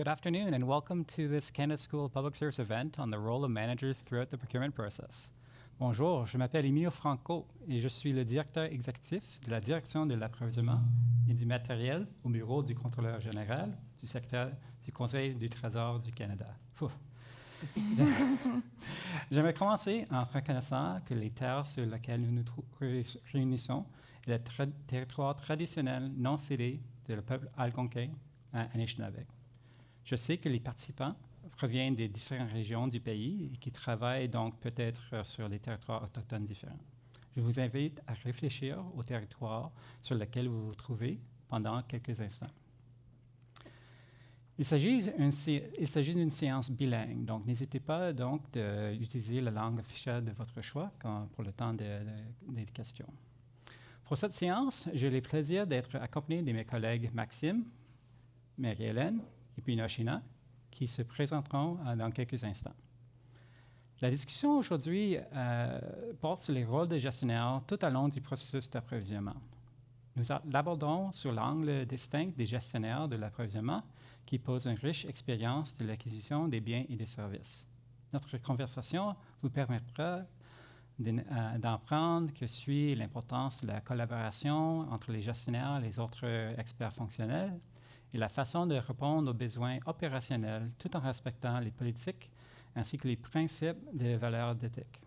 Good afternoon and welcome to this Canada School Public Service event on the role of managers throughout the procurement process. Bonjour, je m'appelle Emilio Franco et je suis le directeur exécutif de la direction de l'approvisionnement et du matériel au bureau du contrôleur général du secteur du Conseil du Trésor du Canada. J'aimerais commencer en reconnaissant que les terres sur lesquelles nous nous réunissons est le territoire traditionnel non cédé de le peuple algonquin à Anishinaabe. Je sais que les participants proviennent des différentes régions du pays et qui travaillent donc peut-être sur des territoires autochtones différents. Je vous invite à réfléchir au territoire sur lequel vous vous trouvez pendant quelques instants. Il s'agit d'une séance bilingue, donc n'hésitez pas donc d'utiliser la langue officielle de votre choix pour le temps des questions. Pour cette séance, j'ai le plaisir d'être accompagné de mes collègues Maxime, Marie-Hélène et puis Noshina, qui se présenteront dans quelques instants. La discussion aujourd'hui porte sur les rôles des gestionnaires tout au long du processus d'approvisionnement. Nous l'abordons sur l'angle distinct des gestionnaires de l'approvisionnement qui pose une riche expérience de l'acquisition des biens et des services. Notre conversation vous permettra d'apprendre que suit l'importance de la collaboration entre les gestionnaires et les autres experts fonctionnels et la façon de répondre aux besoins opérationnels tout en respectant les politiques ainsi que les principes de valeurs d'éthique.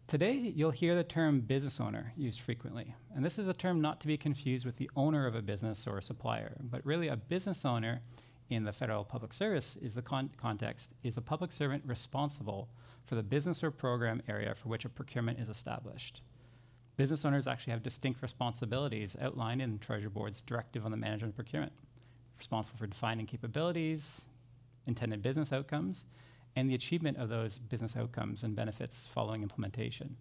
Today, you'll hear the term business owner used frequently, and this is a term not to be confused with the owner of a business or a supplier, but really a business owner in the federal public service is the context is a public servant responsible for the business or program area for which a procurement is established. Business owners actually have distinct responsibilities outlined in the Treasury Board's Directive on the Management of Procurement, responsible for defining capabilities, intended business outcomes, and the achievement of those business outcomes and benefits following implementation.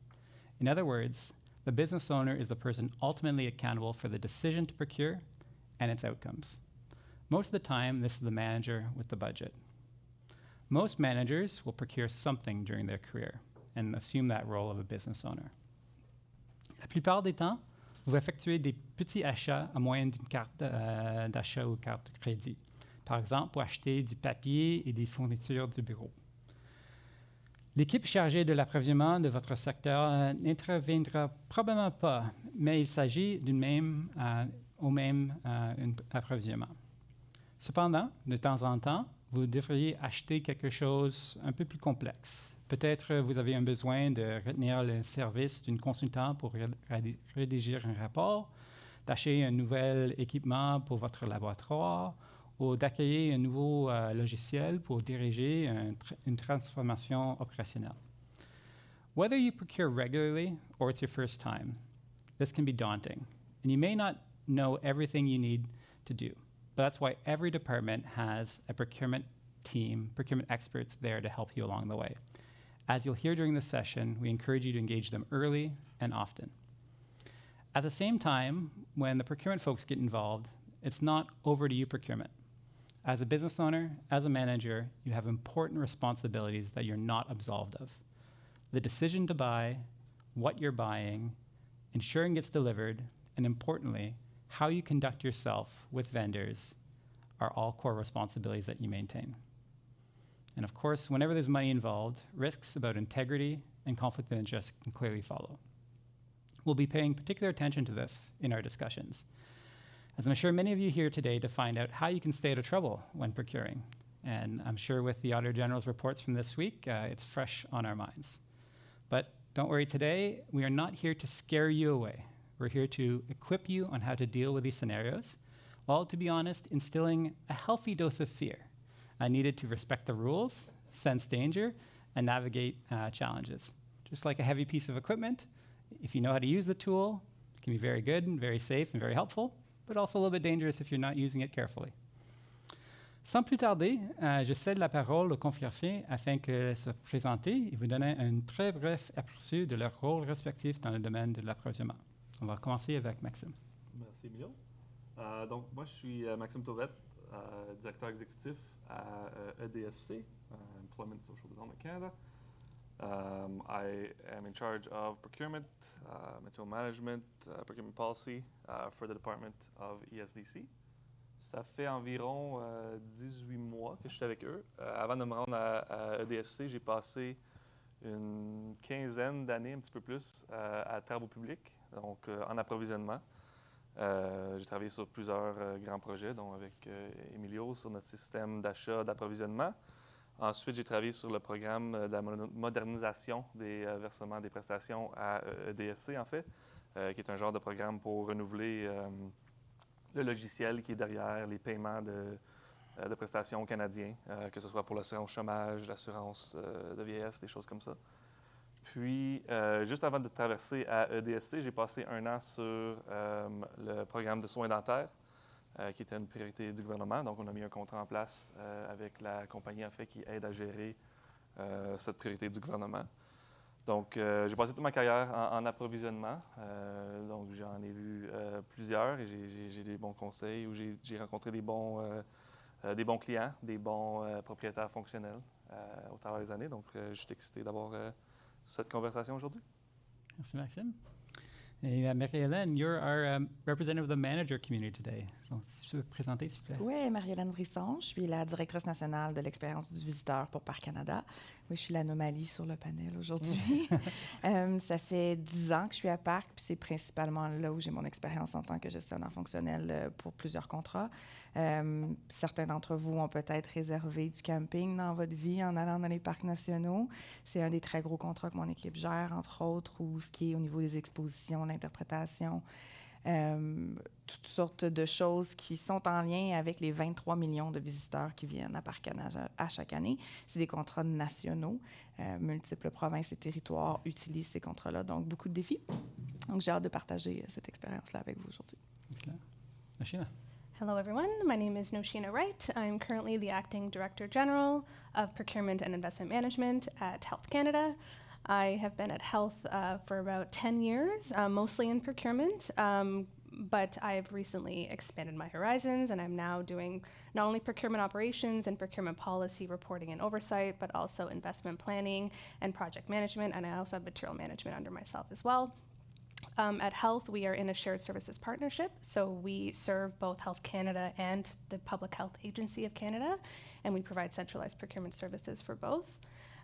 In other words, the business owner is the person ultimately accountable for the decision to procure and its outcomes. Most of the time, this is the manager with the budget. Most managers will procure something during their career and assume that role of a business owner. La plupart des temps, vous effectuez des petits achats à moyen d'une carte d'achat ou carte de crédit. Par exemple, pour acheter du papier et des fournitures du bureau. L'équipe chargée de l'approvisionnement de votre secteur n'interviendra probablement pas, mais il s'agit un approvisionnement. Cependant, de temps en temps, vous devriez acheter quelque chose un peu plus complexe. Peut-être vous avez un besoin de retenir le service d'une consultante pour rédiger un rapport, d'acheter un nouvel équipement pour votre laboratoire, ou d'accueillir un nouveau logiciel pour diriger une transformation opérationnelle. Whether you procure regularly or it's your first time, this can be daunting, and you may not know everything you need to do, but that's why every department has a procurement team, procurement experts there to help you along the way. As you'll hear during this session, we encourage you to engage them early and often. At the same time, when the procurement folks get involved, it's not over to you procurement. As a business owner, as a manager, you have important responsibilities that you're not absolved of. The decision to buy, what you're buying, ensuring it's delivered, and importantly, how you conduct yourself with vendors are all core responsibilities that you maintain. And of course, whenever there's money involved, risks about integrity and conflict of interest can clearly follow. We'll be paying particular attention to this in our discussions, as I'm sure many of you here today to find out how you can stay out of trouble when procuring. And I'm sure with the Auditor General's reports from this week, it's fresh on our minds. But don't worry today, we are not here to scare you away. We're here to equip you on how to deal with these scenarios, while, to be honest, instilling a healthy dose of fear needed to respect the rules, sense danger, and navigate challenges. Just like a heavy piece of equipment, if you know how to use the tool, it can be very good and very safe and very helpful, but also a little bit dangerous if you're not using it carefully. Sans plus tarder, je cède la parole aux conférenciers afin que se présenter et vous donner un très bref aperçu de leur rôle respectif dans le domaine de l'approvisionnement. On va commencer avec Maxime. Merci, Emilio. Donc, moi, je suis Maxime Tauvette, directeur exécutif à EDSC, Employment Social Development Canada. I am in charge of procurement, material management, procurement policy for the Department of ESDC. Ça fait environ 18 mois que je suis avec eux. Avant de me rendre à EDSC, j'ai passé une quinzaine d'années, un petit peu plus, à travaux publics, donc en approvisionnement. J'ai travaillé sur plusieurs grands projets, dont avec Emilio, sur notre système d'achat d'approvisionnement. Ensuite, j'ai travaillé sur le programme de la modernisation des versements des prestations à EDSC, en fait, qui est un genre de programme pour renouveler le logiciel qui est derrière les paiements de prestations canadiens, que ce soit pour l'assurance chômage, l'assurance de vieillesse, des choses comme ça. Puis, juste avant de traverser à EDSC, j'ai passé un an sur le programme de soins dentaires, qui était une priorité du gouvernement. Donc, on a mis un contrat en place avec la compagnie, en fait, qui aide à gérer cette priorité du gouvernement. Donc, j'ai passé toute ma carrière en approvisionnement. Donc, j'en ai vu plusieurs et j'ai des bons conseils où j'ai rencontré des bons clients, des bons propriétaires fonctionnels au travers des années. Donc, je suis excité d'avoir cette conversation aujourd'hui. Merci, Maxime. Et Marie-Hélène, you're our representative of the manager community today. Donc, si tu veux te présenter, s'il te plaît. Oui, Marie-Hélène Brisson. Je suis la directrice nationale de l'expérience du visiteur pour Parc Canada. Oui, je suis l'anomalie sur le panel aujourd'hui. Ça fait 10 ans que je suis à Parc, puis c'est principalement là où j'ai mon expérience en tant que gestionnaire fonctionnel pour plusieurs contrats. Certains d'entre vous ont peut-être réservé du camping dans votre vie en allant dans les parcs nationaux. C'est un des très gros contrats que mon équipe gère, entre autres, ou ce qui est au niveau des expositions, l'interprétation, toutes sortes de choses qui sont en lien avec les 23 millions de visiteurs qui viennent à Parc Canada à chaque année. C'est des contrats nationaux. Multiples provinces et territoires utilisent ces contrats-là, donc beaucoup de défis. Donc, j'ai hâte de partager cette expérience-là avec vous aujourd'hui. Excellent. Noshina. Hello, everyone. My name is Noshina Wright. I'm currently the Acting Director General of Procurement and Investment Management at Health Canada. I have been at Health for about 10 years, mostly in procurement, but I've recently expanded my horizons, and I'm now doing not only procurement operations and procurement policy reporting and oversight, but also investment planning and project management, and I also have material management under myself as well. At Health, we are in a shared services partnership, so we serve both Health Canada and the Public Health Agency of Canada, and we provide centralized procurement services for both.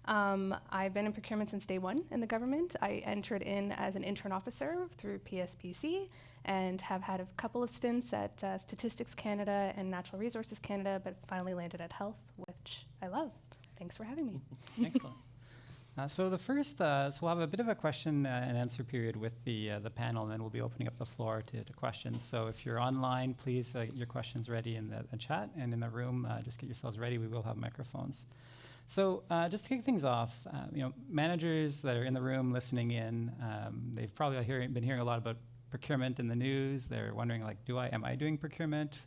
I've been in procurement since day one in the government. I entered in as an intern officer through PSPC and have had a couple of stints at Statistics Canada and Natural Resources Canada, but finally landed at Health, which I love. Thanks for having me. Excellent. So the first, so we'll have a bit of a question and answer period with the panel, and then we'll be opening up the floor to questions. So if you're online, please get your questions ready in the chat, and in the room, just get yourselves ready. We will have microphones. So just to kick things off, managers that are in the room listening in, they've probably been hearing a lot about procurement in the news. They're wondering, like, am I doing procurement?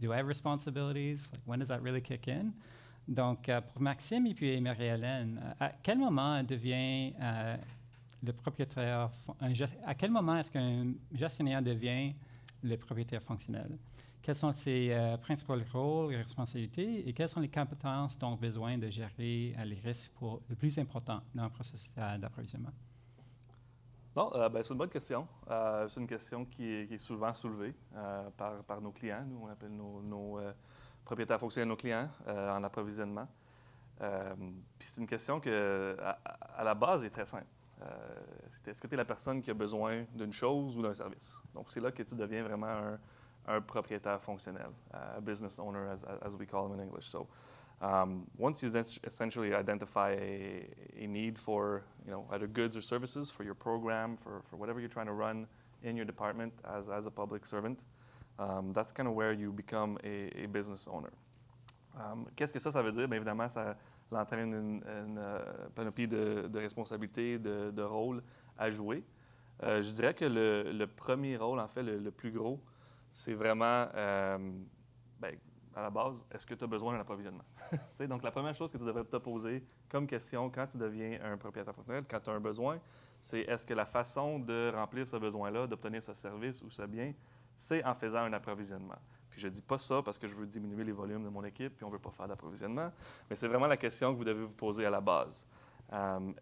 Do I have responsibilities? Like, when does that really kick in? Donc, pour Maxime et puis Marie-Hélène, à quel moment devient le propriétaire, à quel moment est-ce qu'un gestionnaire devient le propriétaire fonctionnel? Quels sont ses principaux rôles et responsabilités et quelles sont les compétences dont besoin de gérer les risques le plus importants dans le processus d'approvisionnement? Non, c'est une bonne question. C'est une question qui est souvent soulevée par nos clients. Nous, on appelle nos propriétaires fonctionnels, nos clients en approvisionnement. Puis c'est une question que, à la base, est très simple. Est-ce que tu es la personne qui a besoin d'une chose ou d'un service? Donc, c'est là que tu deviens vraiment un propriétaire fonctionnel, a business owner, as we call them in English. So, once you essentially identify a need for, either goods or services for your program, for whatever you're trying to run in your department as a public servant, that's kind of where you become a business owner. Qu'est-ce que ça veut dire? Bien évidemment, ça l'entraîne une panoplie de responsabilités, de rôles à jouer. Je dirais que le premier rôle, en fait, le plus gros, c'est vraiment, à la base, est-ce que tu as besoin d'un approvisionnement? Donc, la première chose que tu devrais te poser comme question quand tu deviens un propriétaire fonctionnel, quand tu as un besoin, c'est est-ce que la façon de remplir ce besoin-là, d'obtenir ce service ou ce bien, c'est en faisant un approvisionnement. Puis je ne dis pas ça parce que je veux diminuer les volumes de mon équipe puis on ne veut pas faire d'approvisionnement, mais c'est vraiment la question que vous devez vous poser à la base.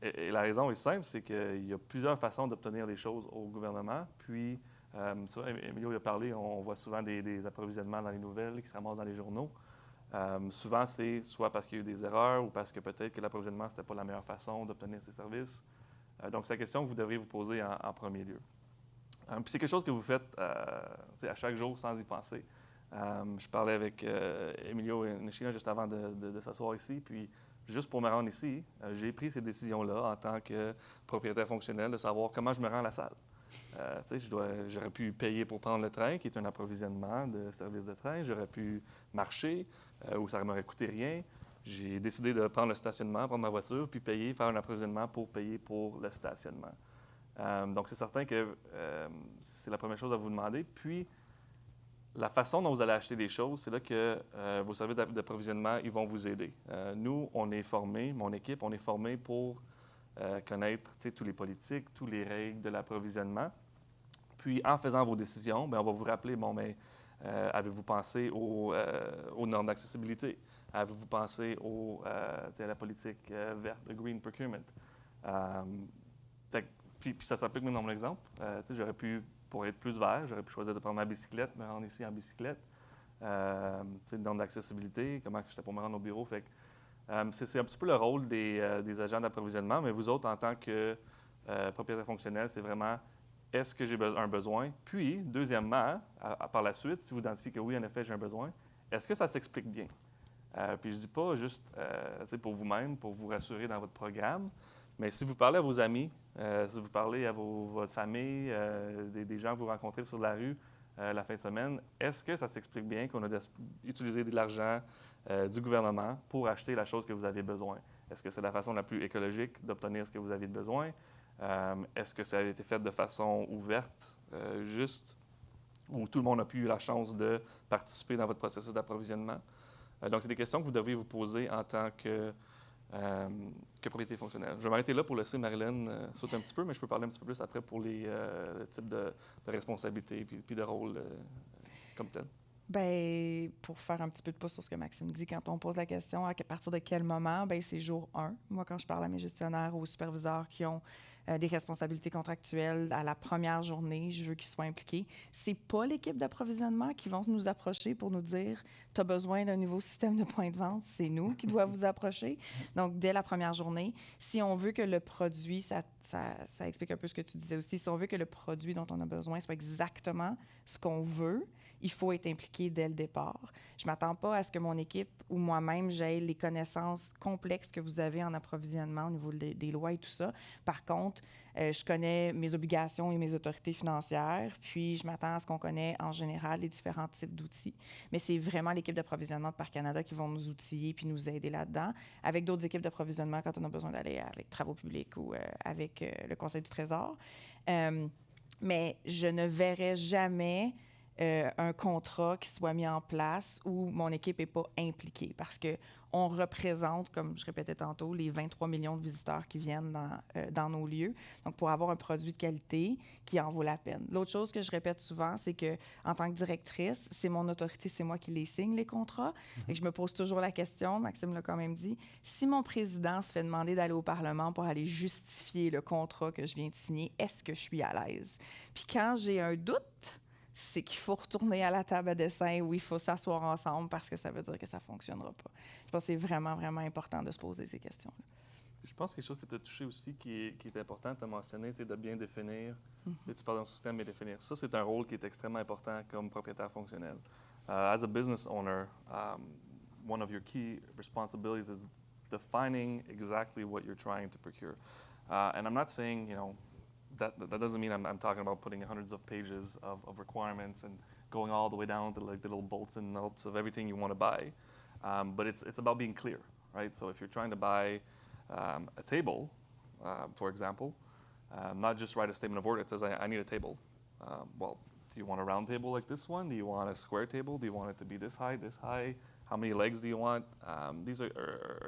Et la raison est simple, c'est qu'il y a plusieurs façons d'obtenir les choses au gouvernement, puis Ça, Emilio a parlé, on voit souvent des approvisionnements dans les nouvelles qui se ramassent dans les journaux. Souvent, c'est soit parce qu'il y a eu des erreurs ou parce que peut-être que l'approvisionnement, ce n'était pas la meilleure façon d'obtenir ces services. Donc, c'est la question que vous devriez vous poser en premier lieu. Puis c'est quelque chose que vous faites à chaque jour sans y penser. Je parlais avec Emilio et Nishina juste avant de s'asseoir ici, puis juste pour me rendre ici, j'ai pris ces décisions-là en tant que propriétaire fonctionnel de savoir comment je me rends à la salle. J'aurais pu payer pour prendre le train, qui est un approvisionnement de services de train. J'aurais pu marcher, où ça ne m'aurait coûté rien. J'ai décidé de prendre le stationnement, prendre ma voiture, puis payer, faire un approvisionnement pour payer pour le stationnement. Donc, c'est certain que c'est la première chose à vous demander. Puis, la façon dont vous allez acheter des choses, c'est là que vos services d'approvisionnement, ils vont vous aider. Nous, on est formés, mon équipe, on est formés pour connaître tous les politiques, toutes les règles de l'approvisionnement. Puis, en faisant vos décisions, bien, on va vous rappeler, avez-vous pensé aux normes d'accessibilité? Avez-vous pensé à la politique verte, le green procurement? Puis ça s'applique même dans mon exemple. J'aurais pu, pour être plus vert, j'aurais pu choisir de prendre ma bicyclette, me rendre ici en bicyclette. Une norme d'accessibilité, comment j'étais pour me rendre au bureau. Fait que, c'est un petit peu le rôle des agents d'approvisionnement, mais vous autres, en tant que propriétaire fonctionnel, c'est vraiment est-ce que j'ai un besoin? Puis, deuxièmement, par la suite, si vous identifiez que oui, en effet, j'ai un besoin, est-ce que ça s'explique bien? Puis je ne dis pas juste pour vous-même, pour vous rassurer dans votre programme, mais si vous parlez à vos amis, si vous parlez à votre famille, des gens que vous rencontrez sur la rue la fin de semaine, est-ce que ça s'explique bien qu'on a utilisé de l'argent du gouvernement pour acheter la chose que vous avez besoin? Est-ce que c'est la façon la plus écologique d'obtenir ce que vous avez besoin? Est-ce que ça a été fait de façon ouverte, juste, où tout le monde a pu eu la chance de participer dans votre processus d'approvisionnement? Donc, c'est des questions que vous devriez vous poser en tant que propriétaire fonctionnel. Je vais m'arrêter là pour laisser Marilyn sauter un petit peu, mais je peux parler un petit peu plus après pour le type de responsabilités puis de rôle comme tel. Bien, pour faire un petit peu de pouce sur ce que Maxime dit, quand on pose la question à partir de quel moment, bien, c'est jour 1. Moi, quand je parle à mes gestionnaires ou aux superviseurs qui ont des responsabilités contractuelles à la première journée, je veux qu'ils soient impliqués. C'est pas l'équipe d'approvisionnement qui vont nous approcher pour nous dire « tu as besoin d'un nouveau système de points de vente », c'est nous qui doivent vous approcher. Donc, dès la première journée, si on veut que le produit, ça explique un peu ce que tu disais aussi, si on veut que le produit dont on a besoin soit exactement ce qu'on veut, il faut être impliqué dès le départ. Je ne m'attends pas à ce que mon équipe ou moi-même j'aie les connaissances complexes que vous avez en approvisionnement au niveau des lois et tout ça. Par contre, je connais mes obligations et mes autorités financières, puis je m'attends à ce qu'on connaisse en général les différents types d'outils. Mais c'est vraiment l'équipe d'approvisionnement de Parc Canada qui vont nous outiller puis nous aider là-dedans, avec d'autres équipes d'approvisionnement quand on a besoin d'aller avec Travaux publics ou avec le Conseil du Trésor. Mais je ne verrai jamais un contrat qui soit mis en place où mon équipe n'est pas impliquée parce qu'on représente, comme je répétais tantôt, les 23 millions de visiteurs qui viennent dans nos lieux. Donc, pour avoir un produit de qualité qui en vaut la peine. L'autre chose que je répète souvent, c'est qu'en tant que directrice, c'est mon autorité, c'est moi qui les signe, les contrats. Et je me pose toujours la question, Maxime l'a quand même dit, si mon président se fait demander d'aller au Parlement pour aller justifier le contrat que je viens de signer, est-ce que je suis à l'aise? Puis quand j'ai un doute, c'est qu'il faut retourner à la table à dessin où il faut s'asseoir ensemble parce que ça veut dire que ça ne fonctionnera pas. Je pense que c'est vraiment, vraiment important de se poser ces questions-là. Je pense que quelque chose que tu as touché aussi qui est important, tu as mentionné, de bien définir. Tu parles d'un système et définir. Ça, c'est un rôle qui est extrêmement important comme propriétaire fonctionnel. As a business owner, one of your key responsibilities is defining exactly what you're trying to procure. And I'm not saying, that doesn't mean I'm talking about putting hundreds of pages of requirements and going all the way down to like the little bolts and nuts of everything you want to buy. But it's about being clear, right? So if you're trying to buy a table, for example, not just write a statement of order that says, I need a table. Well, do you want a round table like this one? Do you want a square table? Do you want it to be this high, this high? How many legs do you want? These are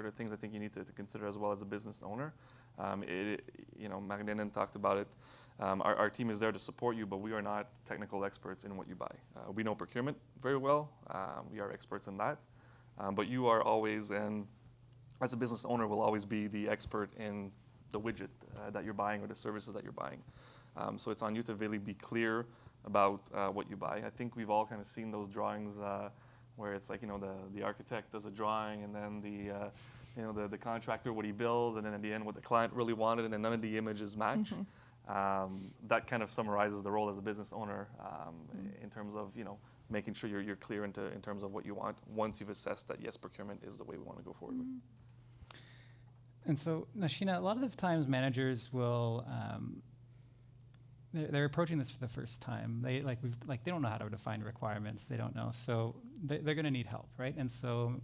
the things I think you need to consider as well as a business owner. Marilyn talked about it. Our team is there to support you, but we are not technical experts in what you buy. We know procurement very well. We are experts in that. But you are always, and as a business owner, will always be the expert in the widget that you're buying or the services that you're buying. So it's on you to really be clear about what you buy. I think we've all kind of seen those drawings where it's like, the architect does a drawing, and then the contractor, what he builds, and then at the end what the client really wanted, and then none of the images match. That kind of summarizes the role as a business owner in terms of making sure you're clear in terms of what you want once you've assessed that yes, procurement is the way we want to go forward with. And so, Nashina, a lot of the times managers will they're approaching this for the first time. They don't know how to define requirements. They don't know, so they're going to need help, right? And so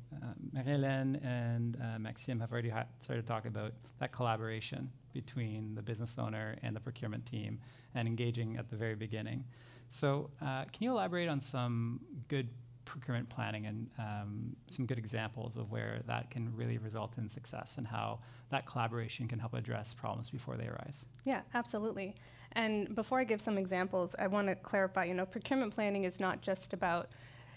Marie-Hélène and Maxime have already started to talk about that collaboration between the business owner and the procurement team and engaging at the very beginning. So can you elaborate on some good procurement planning and some good examples of where that can really result in success and how that collaboration can help address problems before they arise? Yeah, absolutely. And before I give some examples, I want to clarify, procurement planning is not just about,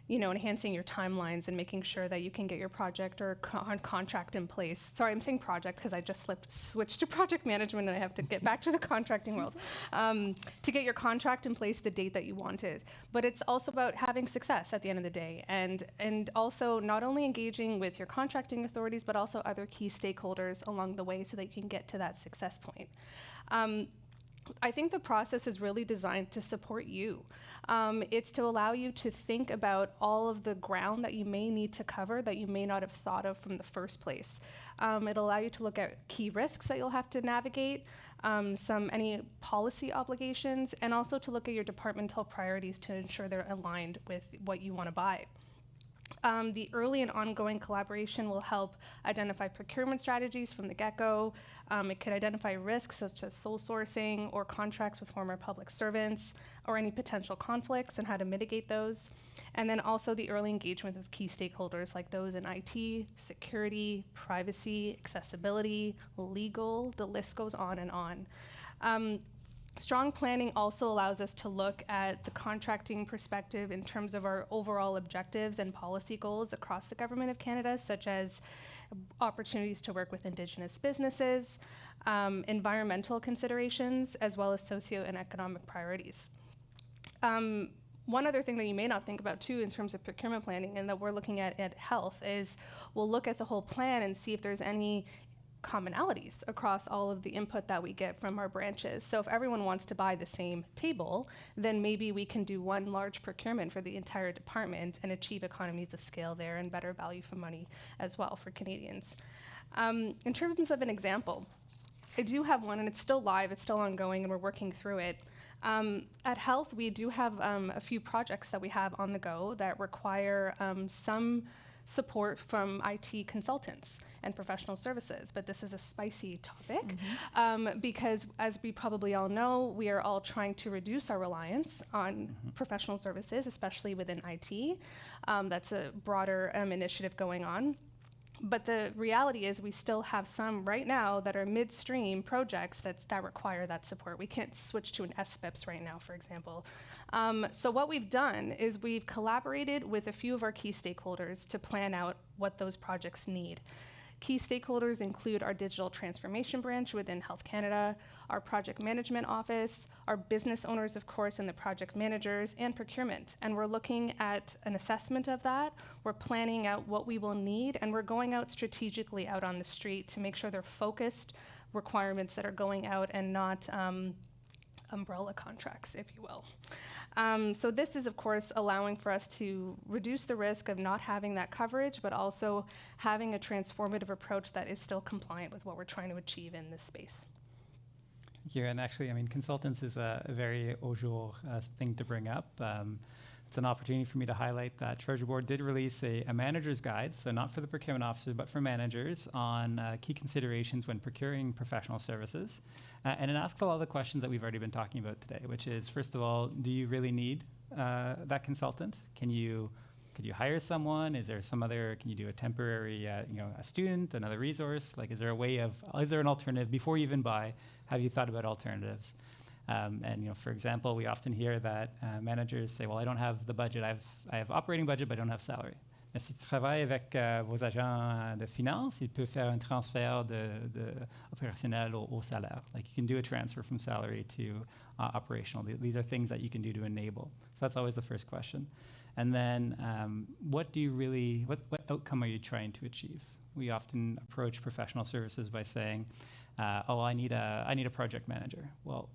enhancing your timelines and making sure that you can get your project or contract in place. Sorry, I'm saying project because I just switched to project management and I have to get back to the contracting world. To get your contract in place the date that you wanted. But it's also about having success at the end of the day, and also not only engaging with your contracting authorities, but also other key stakeholders along the way so that you can get to that success point. I think the process is really designed to support you. It's to allow you to think about all of the ground that you may need to cover that you may not have thought of from the first place. It'll allow you to look at key risks that you'll have to navigate, any policy obligations, and also to look at your departmental priorities to ensure they're aligned with what you want to buy. The early and ongoing collaboration will help identify procurement strategies from the get-go. It could identify risks such as sole sourcing or contracts with former public servants or any potential conflicts and how to mitigate those. And then also the early engagement with key stakeholders like those in IT, security, privacy, accessibility, legal, the list goes on and on. Strong planning also allows us to look at the contracting perspective in terms of our overall objectives and policy goals across the Government of Canada, such as opportunities to work with Indigenous businesses, environmental considerations, as well as socio and economic priorities. One other thing that you may not think about too in terms of procurement planning and that we're looking at health is we'll look at the whole plan and see if there's any commonalities across all of the input that we get from our branches. So if everyone wants to buy the same table, then maybe we can do one large procurement for the entire department and achieve economies of scale there and better value for money as well for Canadians. In terms of an example, I do have one, and it's still live, it's still ongoing, and we're working through it. At Health, we do have a few projects that we have on the go that require some support from IT consultants and professional services, but this is a spicy topic because, as we probably all know, we are all trying to reduce our reliance on professional services, especially within IT. That's a broader initiative going on. But the reality is we still have some right now that are midstream projects that require that support. We can't switch to an SBIPS right now, for example. So what we've done is we've collaborated with a few of our key stakeholders to plan out what those projects need. Key stakeholders include our digital transformation branch within Health Canada, our project management office, our business owners, of course, and the project managers, and procurement. And we're looking at an assessment of that. We're planning out what we will need, and we're going out strategically out on the street to make sure they're focused requirements that are going out and not umbrella contracts, if you will. So this is, of course, allowing for us to reduce the risk of not having that coverage, but also having a transformative approach that is still compliant with what we're trying to achieve in this space. Thank you. And actually, I mean, consultants is a very au jour thing to bring up. It's an opportunity for me to highlight that Treasury Board did release a manager's guide, so not for the procurement officer, but for managers, on key considerations when procuring professional services. And it asks a lot of the questions that we've already been talking about today, which is, first of all, do you really need that consultant? Could you hire someone? Is there some other, can you do a temporary, a student, another resource? Like, is there an alternative? Before you even buy, have you thought about alternatives? And for example, we often hear that managers say, well, I don't have the budget. I have operating budget, but I don't have salary. Mais si tu travailles avec vos agents de finance, il peut faire un transfert de opérationnel au salaire. Like you can do a transfer from salary to operational. These are things that you can do to enable. So that's always the first question. And then what outcome are you trying to achieve? We often approach professional services by saying, I need a project manager. Well,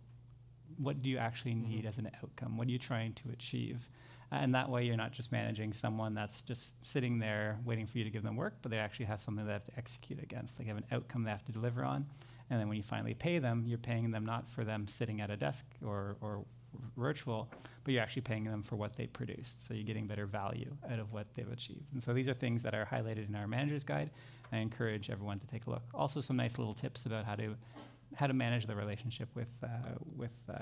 what do you actually need as an outcome? What are you trying to achieve? And that way you're not just managing someone that's just sitting there waiting for you to give them work, but they actually have something they have to execute against. They have an outcome they have to deliver on. And then when you finally pay them, you're paying them not for them sitting at a desk or virtual, but you're actually paying them for what they produced. So you're getting better value out of what they've achieved. And so these are things that are highlighted in our manager's guide. I encourage everyone to take a look. Also some nice little tips about how to manage the relationship with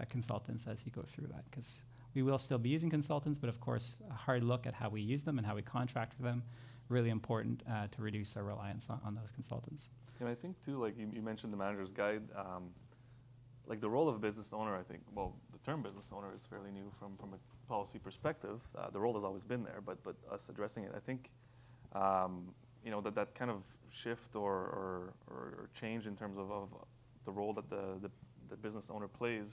consultants as you go through that, because we will still be using consultants, but of course a hard look at how we use them and how we contract with them, really important to reduce our reliance on those consultants. And I think too, like you mentioned the manager's guide, like the role of a business owner, I think, well, the term business owner is fairly new from a policy perspective. The role has always been there, but us addressing it, I think, that kind of shift or change in terms of the role that the business owner plays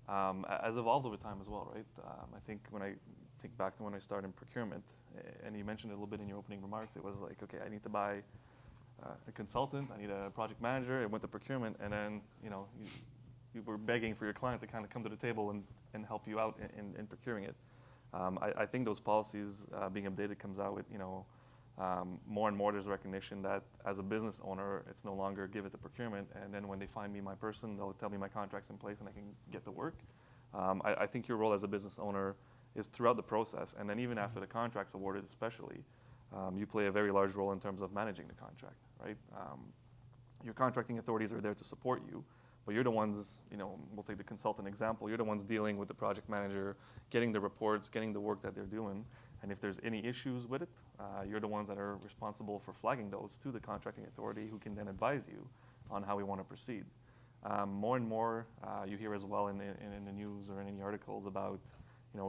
has evolved over time as well, right? I think when I think back to when I started in procurement, and you mentioned it a little bit in your opening remarks, it was like, okay, I need to buy a consultant, I need a project manager, it went to procurement, and then, you were begging for your client to kind of come to the table and help you out in procuring it. I think those policies being updated comes out with, more and more there's recognition that as a business owner, it's no longer give it to procurement, and then when they find me my person, they'll tell me my contract's in place and I can get to work. I think your role as a business owner is throughout the process, and then even after the contract's awarded especially, you play a very large role in terms of managing the contract, right? Your contracting authorities are there to support you, but you're the ones, we'll take the consultant example, you're the ones dealing with the project manager, getting the reports, getting the work that they're doing, and if there's any issues with it, you're the ones that are responsible for flagging those to the contracting authority, who can then advise you on how we want to proceed. More and more, you hear as well in the news or in any articles about,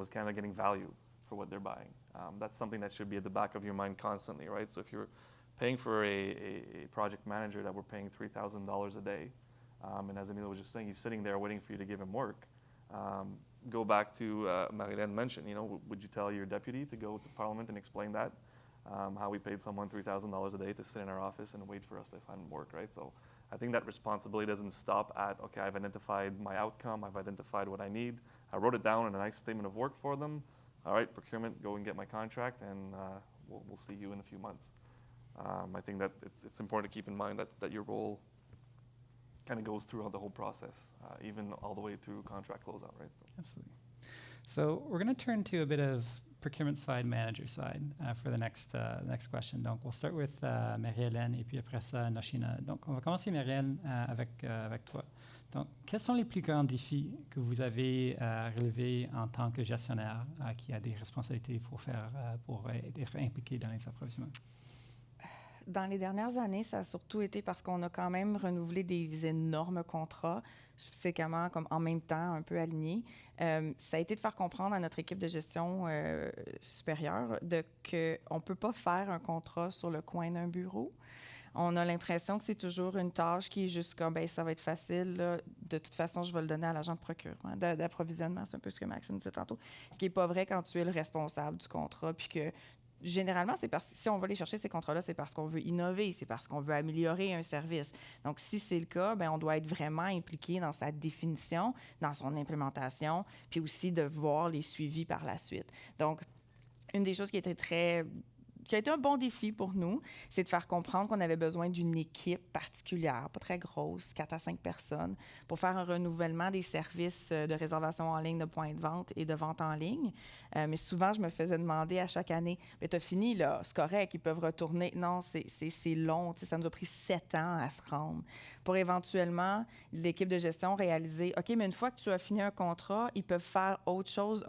is Canada getting value for what they're buying? That's something that should be at the back of your mind constantly, right? So if you're paying for a project manager that we're paying $3,000 a day, and as Emilio was just saying, he's sitting there waiting for you to give him work. Go back to Marilyn mentioned, would you tell your deputy to go to Parliament and explain that? How we paid someone $3,000 a day to sit in our office and wait for us to sign work, right? So I think that responsibility doesn't stop at, okay, I've identified my outcome, I've identified what I need, I wrote it down in a nice statement of work for them. All right, procurement, go and get my contract, and we'll see you in a few months. I think that it's important to keep in mind that your role kind of goes throughout the whole process, even all the way through contract closeout, right? Absolutely. So we're going to turn to a bit of procurement side, manager side for the next question. Donc, we'll start with Marie-Hélène et puis après ça, Noshina. Donc, on va commencer, Marie-Hélène, avec toi. Donc, quels sont les plus grands défis que vous avez relevés en tant que gestionnaire qui a des responsabilités pour être impliqué dans les approvisionnements? Dans les dernières années, ça a surtout été parce qu'on a quand même renouvelé des énormes contrats, subséquemment, comme en même temps, un peu alignés. Ça a été de faire comprendre à notre équipe de gestion supérieure qu'on ne peut pas faire un contrat sur le coin d'un bureau. On a l'impression que c'est toujours une tâche qui est juste comme, ça va être facile, là. De toute façon, je vais le donner à l'agent de procurement, d'approvisionnement, c'est un peu ce que Maxime disait tantôt. Ce qui n'est pas vrai quand tu es le responsable du contrat, puis que généralement, c'est parce que si on va aller chercher ces contrats-là, c'est parce qu'on veut innover, c'est parce qu'on veut améliorer un service. Donc, si c'est le cas, on doit être vraiment impliqué dans sa définition, dans son implémentation, puis aussi de voir les suivis par la suite. Donc, une des choses qui a été un bon défi pour nous, c'est de faire comprendre qu'on avait besoin d'une équipe particulière, pas très grosse, 4 à 5 personnes, pour faire un renouvellement des services de réservation en ligne, de points de vente et de vente en ligne. Mais souvent, je me faisais demander à chaque année, « Mais t'as fini, là, c'est correct, ils peuvent retourner. » Non, c'est long, ça nous a pris 7 ans à se rendre. Pour éventuellement, l'équipe de gestion réaliser, « OK, mais une fois que tu as fini un contrat, ils peuvent faire autre chose,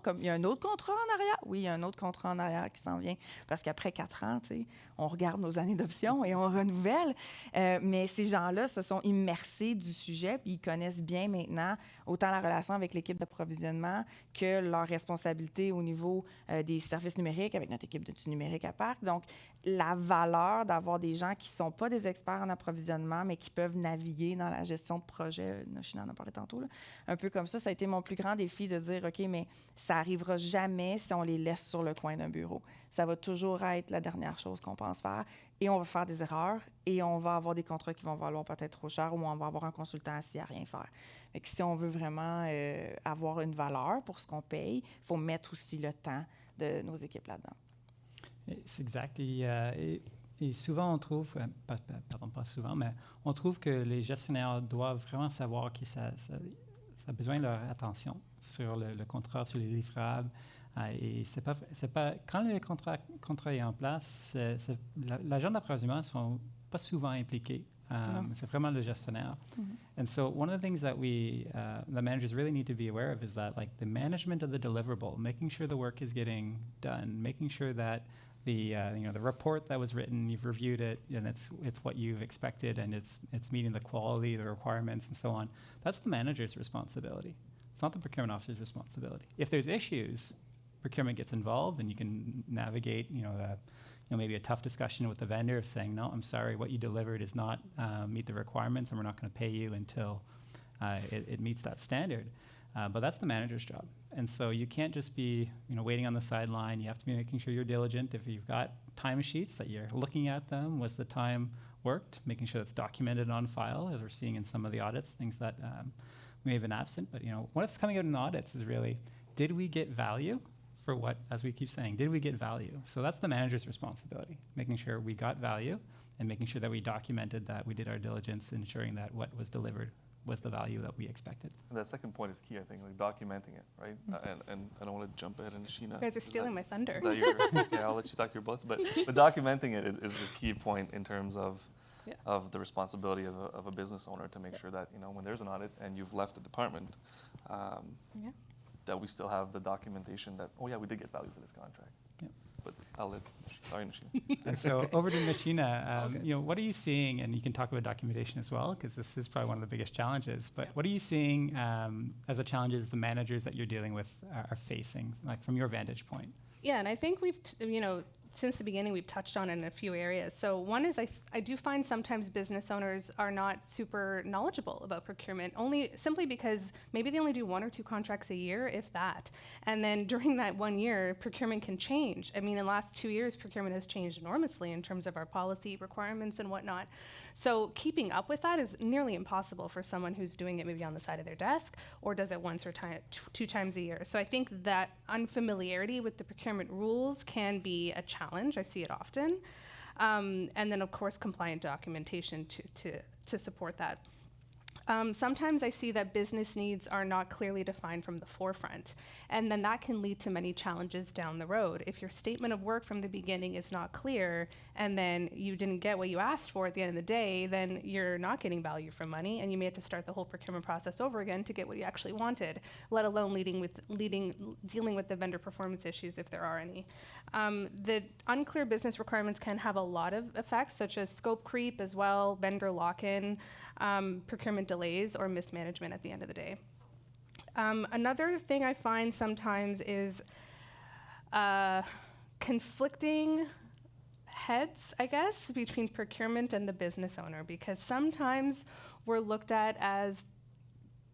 comme il y a un autre contrat en arrière. » Oui, il y a un autre contrat en arrière qui s'en vient parce qu'après 4 ans, tu sais, on regarde nos années d'option et on renouvelle. Mais ces gens-là se sont immersés du sujet, puis ils connaissent bien maintenant autant la relation avec l'équipe d'approvisionnement que leurs responsabilités au niveau des services numériques avec notre équipe d'études numériques à Parc. Donc, la valeur d'avoir des gens qui ne sont pas des experts en approvisionnement, mais qui peuvent naviguer dans la gestion de projet, Noshina en a parlé tantôt, là, un peu comme ça a été mon plus grand défi de dire, OK, mais ça n'arrivera jamais si on les laisse sur le coin d'un bureau. Ça va toujours être la dernière chose qu'on pense faire et on va faire des erreurs et on va avoir des contrats qui vont valoir peut-être trop cher ou on va avoir un consultant assis à rien faire. Fait que si on veut vraiment avoir une valeur pour ce qu'on paye, il faut mettre aussi le temps de nos équipes là-dedans. C'est exact. Et souvent, on trouve, pas souvent, mais on trouve que les gestionnaires doivent vraiment savoir que ça a besoin de leur attention sur le contrat, sur les livrables. Et c'est pas quand le contrat est en place, l'agent d'approvisionnement ne sont pas souvent impliqués. C'est vraiment le gestionnaire. Mm-hmm. And so one of the things that the managers really need to be aware of is that like the management of the deliverable, making sure the work is getting done, making sure that the report that was written, you've reviewed it, and it's what you've expected, and it's meeting the quality, the requirements, and so on. That's the manager's responsibility. It's not the procurement officer's responsibility. If there's issues, procurement gets involved, and you can navigate, maybe a tough discussion with the vendor of saying, no, I'm sorry, what you delivered does not meet the requirements, and we're not going to pay you until it meets that standard. But that's the manager's job. And so you can't just be, waiting on the sideline. You have to be making sure you're diligent. If you've got time sheets that you're looking at them, was the time worked? Making sure that's documented on file, as we're seeing in some of the audits, things that may have been absent. But, what's coming out in audits is really, did we get value for what, as we keep saying, did we get value? So that's the manager's responsibility, making sure we got value and making sure that we documented that we did our diligence, ensuring that what was delivered was the value that we expected. And that second point is key, I think, like documenting it, right? Mm-hmm. And I don't want to jump ahead into Sheena. You guys are stealing my thunder. Yeah, I'll let you talk to your boss. But documenting it is key point in terms of the responsibility of a business owner to make sure that, when there's an audit and you've left the department, that we still have the documentation that, oh yeah, we did get value for this contract. Yeah. But I'll let, sorry, Noshina. And so over to Noshina, okay. What are you seeing, and you can talk about documentation as well, because this is probably one of the biggest challenges, but what are you seeing as the challenges the managers that you're dealing with are facing, like from your vantage point? Yeah, and I think we've, since the beginning, we've touched on it in a few areas. So one is I do find sometimes business owners are not super knowledgeable about procurement, only simply because maybe they only do 1 or 2 contracts a year, if that. And then during that 1 year, procurement can change. I mean, in the last 2 years, procurement has changed enormously in terms of our policy requirements and whatnot. So keeping up with that is nearly impossible for someone who's doing it maybe on the side of their desk or does it once or 2 times a year. So I think that unfamiliarity with the procurement rules can be a challenge. I see it often. And then, of course, compliant documentation to support that. Sometimes I see that business needs are not clearly defined from the forefront, and then that can lead to many challenges down the road. If your statement of work from the beginning is not clear, and then you didn't get what you asked for at the end of the day, then you're not getting value for money, and you may have to start the whole procurement process over again to get what you actually wanted, let alone dealing with the vendor performance issues if there are any. The unclear business requirements can have a lot of effects, such as scope creep as well, vendor lock-in, procurement delays, or mismanagement at the end of the day. Another thing I find sometimes is conflicting heads, I guess, between procurement and the business owner, because sometimes we're looked at as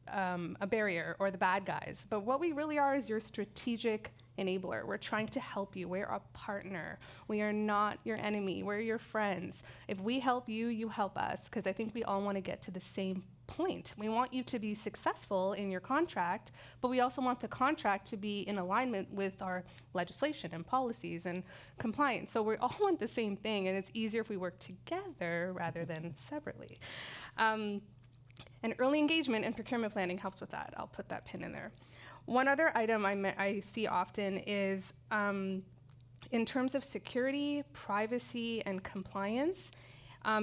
a barrier or the bad guys, but what we really are is your strategic enabler. We're trying to help you. We're a partner. We are not your enemy. We're your friends. If we help you, you help us, because I think we all want to get to the same point. We want you to be successful in your contract, but we also want the contract to be in alignment with our legislation and policies and compliance. So we all want the same thing, and it's easier if we work together rather than separately. And early engagement and procurement planning helps with that. I'll put that pin in there. One other item I see often is in terms of security, privacy, and compliance.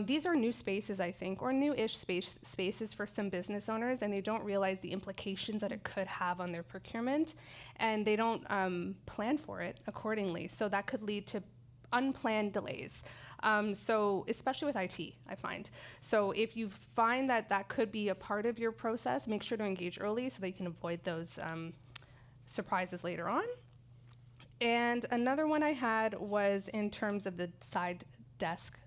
These are new spaces, I think, or new-ish spaces for some business owners, and they don't realize the implications that it could have on their procurement, and they don't plan for it accordingly. So that could lead to unplanned delays. So especially with IT, I find. So if you find that that could be a part of your process, make sure to engage early so that you can avoid those surprises later on. And another one I had was in terms of the side desk.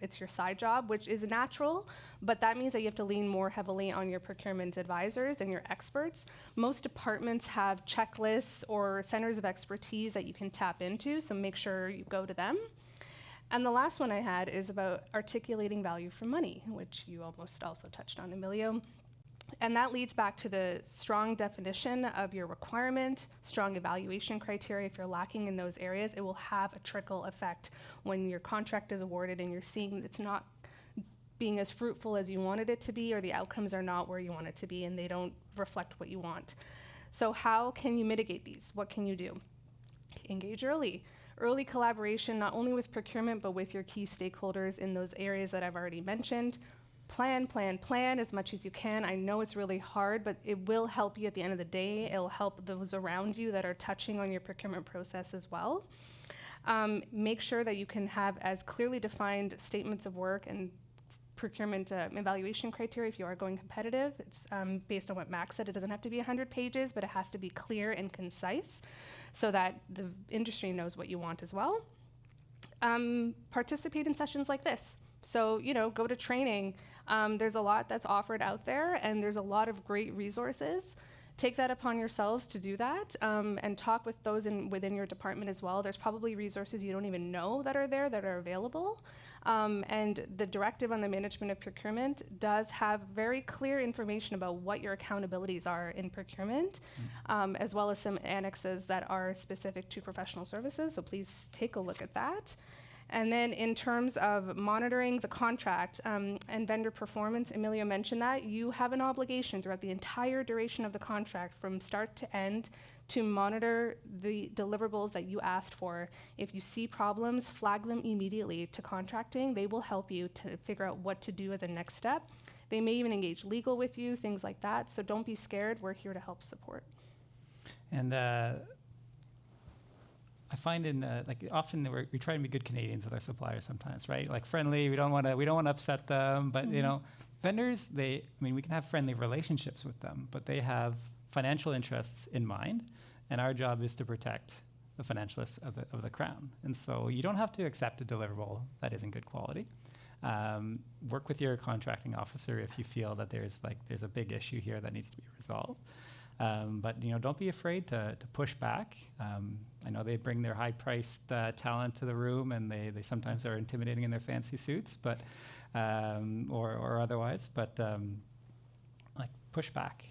It's your side job, which is natural, but that means that you have to lean more heavily on your procurement advisors and your experts. Most departments have checklists or centers of expertise that you can tap into, so make sure you go to them. And the last one I had is about articulating value for money, which you almost also touched on, Emilio. And that leads back to the strong definition of your requirement, strong evaluation criteria. If you're lacking in those areas, it will have a trickle effect when your contract is awarded and you're seeing it's not being as fruitful as you wanted it to be, or the outcomes are not where you want it to be, and they don't reflect what you want. So how can you mitigate these? What can you do? Engage early. Early collaboration, not only with procurement, but with your key stakeholders in those areas that I've already mentioned. Plan as much as you can. I know it's really hard, but it will help you at the end of the day. It'll help those around you that are touching on your procurement process as well. Make sure that you can have as clearly defined statements of work and procurement evaluation criteria if you are going competitive. It's based on what Max said. It doesn't have to be 100 pages, but it has to be clear and concise so that the industry knows what you want as well. Participate in sessions like this. So, go to training. There's a lot that's offered out there, and there's a lot of great resources. Take that upon yourselves to do that, and talk with those within your department as well. There's probably resources you don't even know that are there that are available. And the directive on the management of procurement does have very clear information about what your accountabilities are in procurement, as well as some annexes that are specific to professional services. So please take a look at that. And then in terms of monitoring the contract and vendor performance, Emilio mentioned that, you have an obligation throughout the entire duration of the contract from start to end to monitor the deliverables that you asked for. If you see problems, flag them immediately to contracting. They will help you to figure out what to do as a next step. They may even engage legal with you, things like that. So don't be scared. We're here to help support. And I find often we try to be good Canadians with our suppliers sometimes, right? Like friendly, we don't want to upset them, but vendors, we can have friendly relationships with them, but they have financial interests in mind, and our job is to protect the financial interests of the crown. And so you don't have to accept a deliverable that isn't good quality. Work with your contracting officer if you feel that there's a big issue here that needs to be resolved. But don't be afraid to push back. I know they bring their high-priced talent to the room, and they sometimes are intimidating in their fancy suits, but or otherwise. But push back,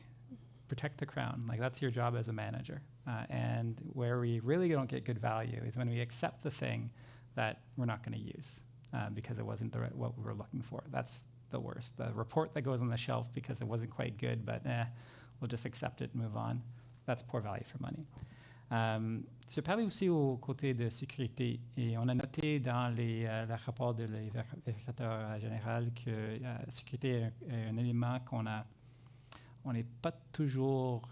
protect the crown. That's your job as a manager. And where we really don't get good value is when we accept the thing that we're not going to use because it wasn't what we were looking for. That's the worst. The report that goes on the shelf because it wasn't quite good, but we'll just accept it and move on. That's poor value for money. Tu as parlé aussi au côté de sécurité, et on a noté dans le rapport de vérificateur général que la sécurité est un élément on n'est pas toujours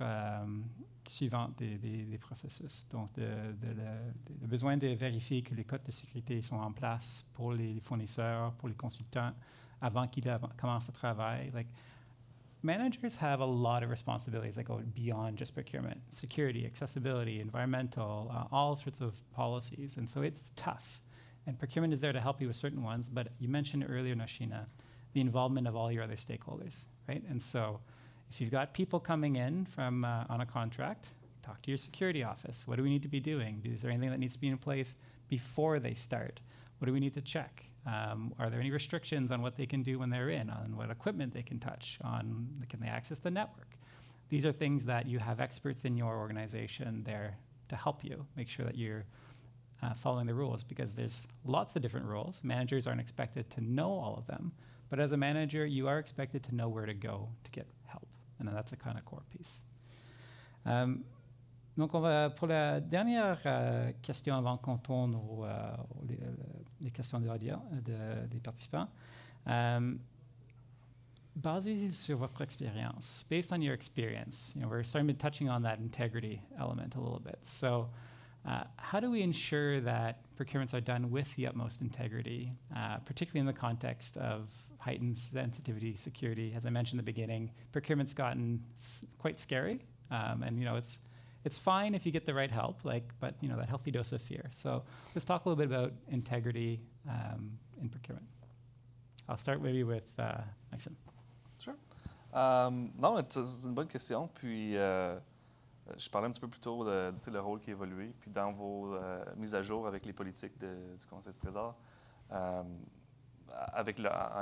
suivant des processus. Donc, le besoin de vérifier que les codes de sécurité sont en place pour les fournisseurs, pour les consultants, avant qu'ils commencent le travail. Managers have a lot of responsibilities that go beyond just procurement: security, accessibility, environmental, all sorts of policies. And so it's tough. And procurement is there to help you with certain ones. But you mentioned earlier, Noshina, the involvement of all your other stakeholders, right? And so if you've got people coming in from on a contract, talk to your security office. What do we need to be doing? Is there anything that needs to be in place before they start? What do we need to check? Are there any restrictions on what they can do when they're in, on what equipment they can touch, on can they access the network? These are things that you have experts in your organization there to help you make sure that you're following the rules, because there's lots of different rules. Managers aren't expected to know all of them, but as a manager, you are expected to know where to go to get help, and that's a kind of core piece. Donc, on va pour la dernière question avant qu'on tourne les questions des participants. Basé sur votre expérience, based on your experience, we're starting to touching on that integrity element a little bit. So, How do we ensure that procurements are done with the utmost integrity, particularly in the context of heightened sensitivity, security? As I mentioned in the beginning, procurement's gotten quite scary, and it's fine if you get the right help, but that healthy dose of fear. So let's talk a little bit about integrity in procurement. I'll start maybe with Maxime. Sure. Non, c'est une bonne question. Puis, je parlais un petit peu plus tôt de le rôle qui a évolué. Puis, dans vos mises à jour avec les politiques du Conseil du Trésor, en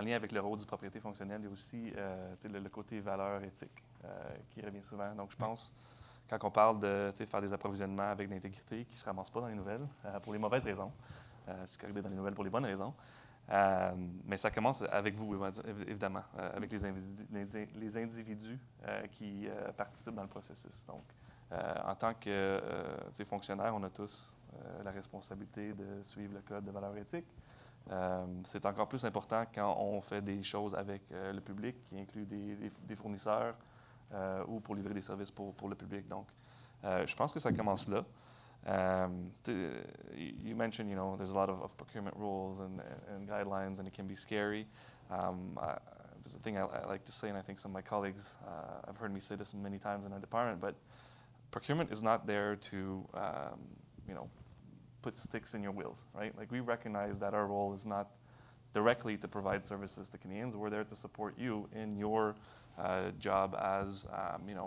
lien avec le rôle du propriété fonctionnelle, il y a aussi le côté valeurs éthiques qui revient souvent. Donc, je pense, quand on parle de faire des approvisionnements avec de l'intégrité qui ne se ramassent pas dans les nouvelles, pour les mauvaises raisons, c'est arrivé dans les nouvelles pour les bonnes raisons, mais ça commence avec vous, évidemment, avec les individus qui participent dans le processus. Donc, en tant que fonctionnaire, on a tous la responsabilité de suivre le code de valeurs éthiques. C'est encore plus important quand on fait des choses avec le public, qui inclut des fournisseurs ou pour livrer des services pour le public. Donc, je pense que ça commence là. You mentioned, there's a lot of procurement rules and guidelines, and it can be scary. There's a thing I like to say, and I think some of my colleagues have heard me say this many times in our department, but procurement is not there to, put sticks in your wheels, right? Like, we recognize that our role is not directly to provide services to Canadians. We're there to support you in your job as,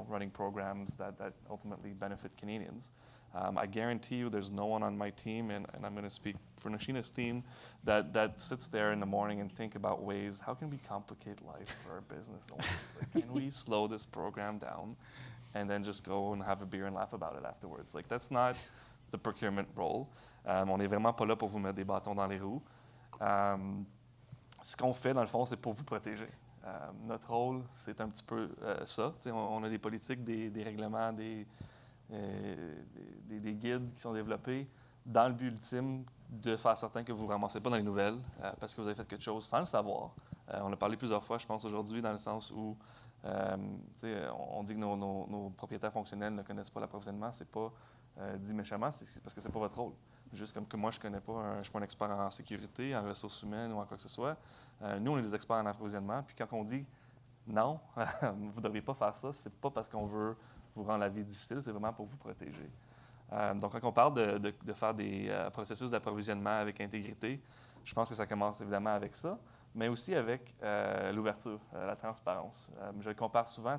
running programs that ultimately benefit Canadians. I guarantee you there's no one on my team, and I'm going to speak for Nashina's team, that sits there in the morning and think about ways, how can we complicate life for our business owners? Like, can we slow this program down and then just go and have a beer and laugh about it afterwards? Like, that's not the procurement role. On n'est vraiment pas là pour vous mettre des bâtons dans les roues. Ce qu'on fait, dans le fond, c'est pour vous protéger. Notre rôle, c'est un petit peu ça. On a des politiques, des règlements, des guides qui sont développés dans le but ultime de faire certain que vous ne vous ramassez pas dans les nouvelles parce que vous avez fait quelque chose sans le savoir. On a parlé plusieurs fois, je pense, aujourd'hui, dans le sens où on dit que nos propriétaires fonctionnels ne connaissent pas l'approvisionnement. C'est pas dit méchamment, c'est parce que c'est pas votre rôle. Juste comme que moi, je connais pas, je suis pas un expert en sécurité, en ressources humaines ou en quoi que ce soit. Nous, on est des experts en approvisionnement. Puis quand on dit non, vous ne devriez pas faire ça, c'est pas parce qu'on veut vous rendre la vie difficile, c'est vraiment pour vous protéger. Donc, quand on parle de faire des processus d'approvisionnement avec intégrité, je pense que ça commence évidemment avec ça, mais aussi avec l'ouverture, la transparence. Je le compare souvent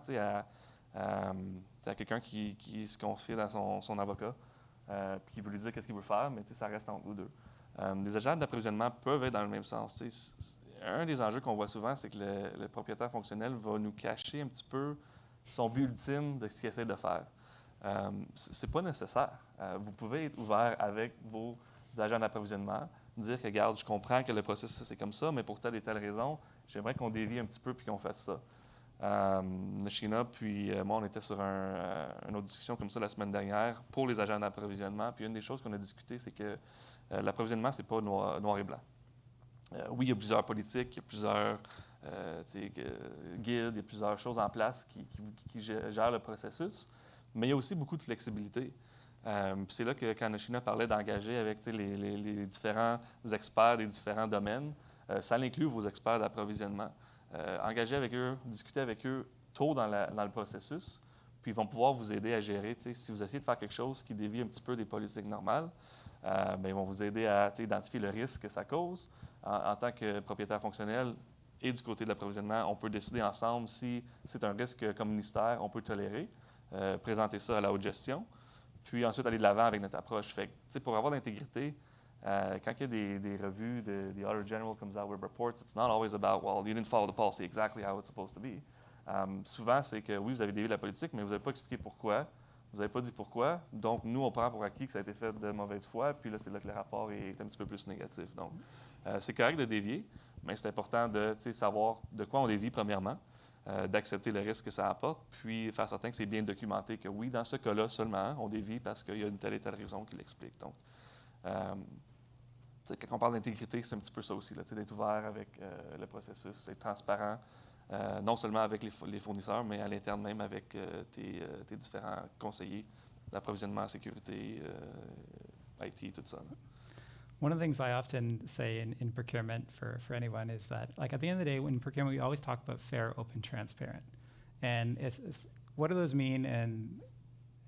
à quelqu'un qui se confie dans son avocat, puis qui veut lui dire qu'est-ce qu'il veut faire, mais ça reste entre nous deux. Les agents d'approvisionnement peuvent être dans le même sens. Un des enjeux qu'on voit souvent, c'est que le propriétaire fonctionnel va nous cacher un petit peu son but ultime de ce qu'il essaie de faire. C'est pas nécessaire. Vous pouvez être ouvert avec vos agents d'approvisionnement, dire que, regarde, je comprends que le processus c'est comme ça, mais pour telle et telle raison, j'aimerais qu'on dévie un petit peu puis qu'on fasse ça. Nashina puis moi, on était sur une autre discussion comme ça la semaine dernière pour les agents d'approvisionnement. Puis une des choses qu'on a discuté, c'est que l'approvisionnement, c'est pas noir et blanc. Oui, il y a plusieurs politiques, il y a plusieurs guides, il y a plusieurs choses en place qui gèrent le processus, mais il y a aussi beaucoup de flexibilité. C'est là que quand Nashina parlait d'engager avec les différents experts des différents domaines, ça inclut vos experts d'approvisionnement. Engager avec eux, discuter avec eux tôt dans le processus, puis ils vont pouvoir vous aider à gérer. Si vous essayez de faire quelque chose qui dévie un petit peu des politiques normales, ils vont vous aider à identifier le risque que ça cause. En tant que propriétaire fonctionnel et du côté de l'approvisionnement, on peut décider ensemble si c'est un risque comme ministère, on peut tolérer, présenter ça à la haute gestion, puis ensuite aller de l'avant avec notre approche. Fait que, pour avoir l'intégrité, quand il y a des revues, the Auditor General comes out with reports, it's not always about, well, you didn't follow the policy exactly how it's supposed to be. Souvent, c'est que oui, vous avez dévié la politique, mais vous n'avez pas expliqué pourquoi. Vous n'avez pas dit pourquoi. Donc, nous, on prend pour acquis que ça a été fait de mauvaise foi, puis là, c'est là que le rapport est un petit peu plus négatif. Donc, c'est correct de dévier, mais c'est important de savoir de quoi on dévie, premièrement, d'accepter le risque que ça apporte, puis faire certain que c'est bien documenté, que oui, dans ce cas-là seulement, on dévie parce qu'il y a une telle et telle raison qui l'explique. Donc, quand on parle d'intégrité, c'est un petit peu ça aussi, d'être ouvert avec le processus, d'être transparent, non seulement avec les fournisseurs, mais à l'interne même avec tes différents conseillers d'approvisionnement, sécurité, IT, tout ça. Là. One of the things I often say in procurement for anyone is that, like, at the end of the day, in procurement, we always talk about fair, open, transparent. And it's what do those mean and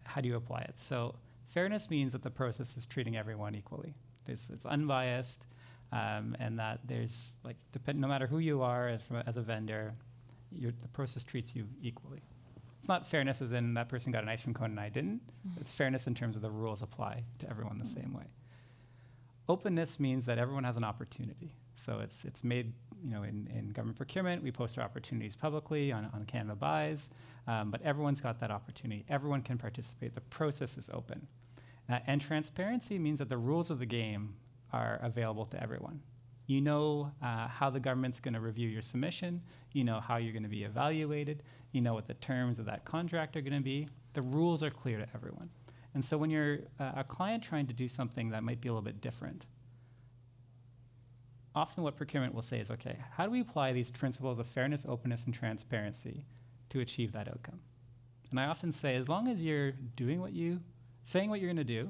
how do you apply it? So fairness means that the process is treating everyone equally. It's unbiased, and that there's, like, no matter who you are as a vendor, the process treats you equally. It's not fairness as in that person got an ice cream cone and I didn't. It's fairness in terms of the rules apply to everyone the same way. Openness means that everyone has an opportunity. So it's made, in government procurement, we post our opportunities publicly on Canada Buys, but everyone's got that opportunity. Everyone can participate. The process is open. And transparency means that the rules of the game are available to everyone. You know how the government's going to review your submission. You know how you're going to be evaluated. You know what the terms of that contract are going to be. The rules are clear to everyone. And so when you're a client trying to do something that might be a little bit different, often what procurement will say is, okay, how do we apply these principles of fairness, openness, and transparency to achieve that outcome? And I often say, as long as you're saying what you're going to do,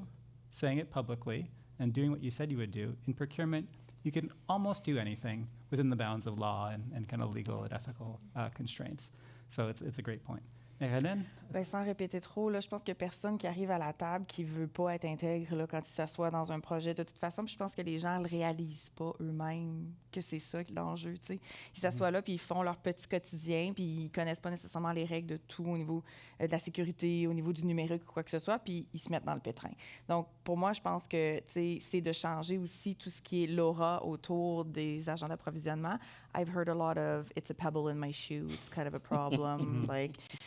saying it publicly, and doing what you said you would do, in procurement, you can almost do anything within the bounds of law and kind of legal and ethical constraints. So it's a great point. Hélène? Ben, sans répéter trop, là, je pense qu'il n'y a personne qui arrive à la table qui ne veut pas être intègre là, quand il s'assoit dans un projet. De toute façon, puis je pense que les gens ne le réalisent pas eux-mêmes que c'est ça l'enjeu. T'sais. Ils s'assoient là, puis ils font leur petit quotidien, puis ils ne connaissent pas nécessairement les règles de tout au niveau de la sécurité, au niveau du numérique ou quoi que ce soit, puis ils se mettent dans le pétrin. Donc, pour moi, je pense que c'est de changer aussi tout ce qui est l'aura autour des agents d'approvisionnement. I've heard a lot of "it's a pebble in my shoe, it's kind of a problem".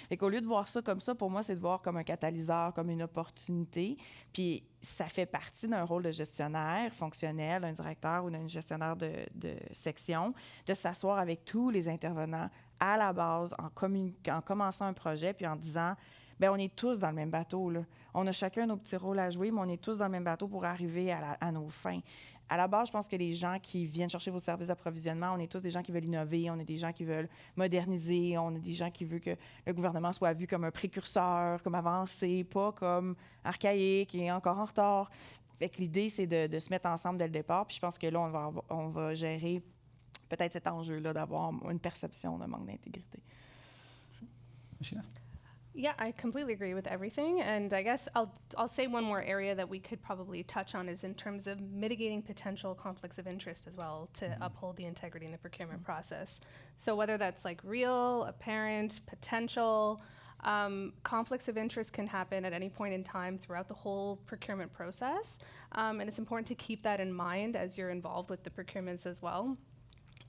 Fait qu'au lieu de voir ça comme ça, pour moi, c'est de voir comme un catalyseur, comme une opportunité. Puis ça fait partie d'un rôle de gestionnaire fonctionnel, d'un directeur ou d'un gestionnaire de section, de s'asseoir avec tous les intervenants à la base en commençant un projet, puis en disant, bien, on est tous dans le même bateau, là. On a chacun nos petits rôles à jouer, mais on est tous dans le même bateau pour arriver à nos fins. À la base, je pense que les gens qui viennent chercher vos services d'approvisionnement, on est tous des gens qui veulent innover, on est des gens qui veulent moderniser, on est des gens qui veulent que le gouvernement soit vu comme un précurseur, comme avancé, pas comme archaïque et encore en retard. Fait que l'idée, c'est de se mettre ensemble dès le départ. Puis je pense que là, on va gérer peut-être cet enjeu-là d'avoir une perception de manque d'intégrité. Yeah, I completely agree with everything. And I guess I'll say one more area that we could probably touch on is in terms of mitigating potential conflicts of interest as well to uphold the integrity in the procurement process. So whether that's like real, apparent, potential, conflicts of interest can happen at any point in time throughout the whole procurement process. And it's important to keep that in mind as you're involved with the procurements as well.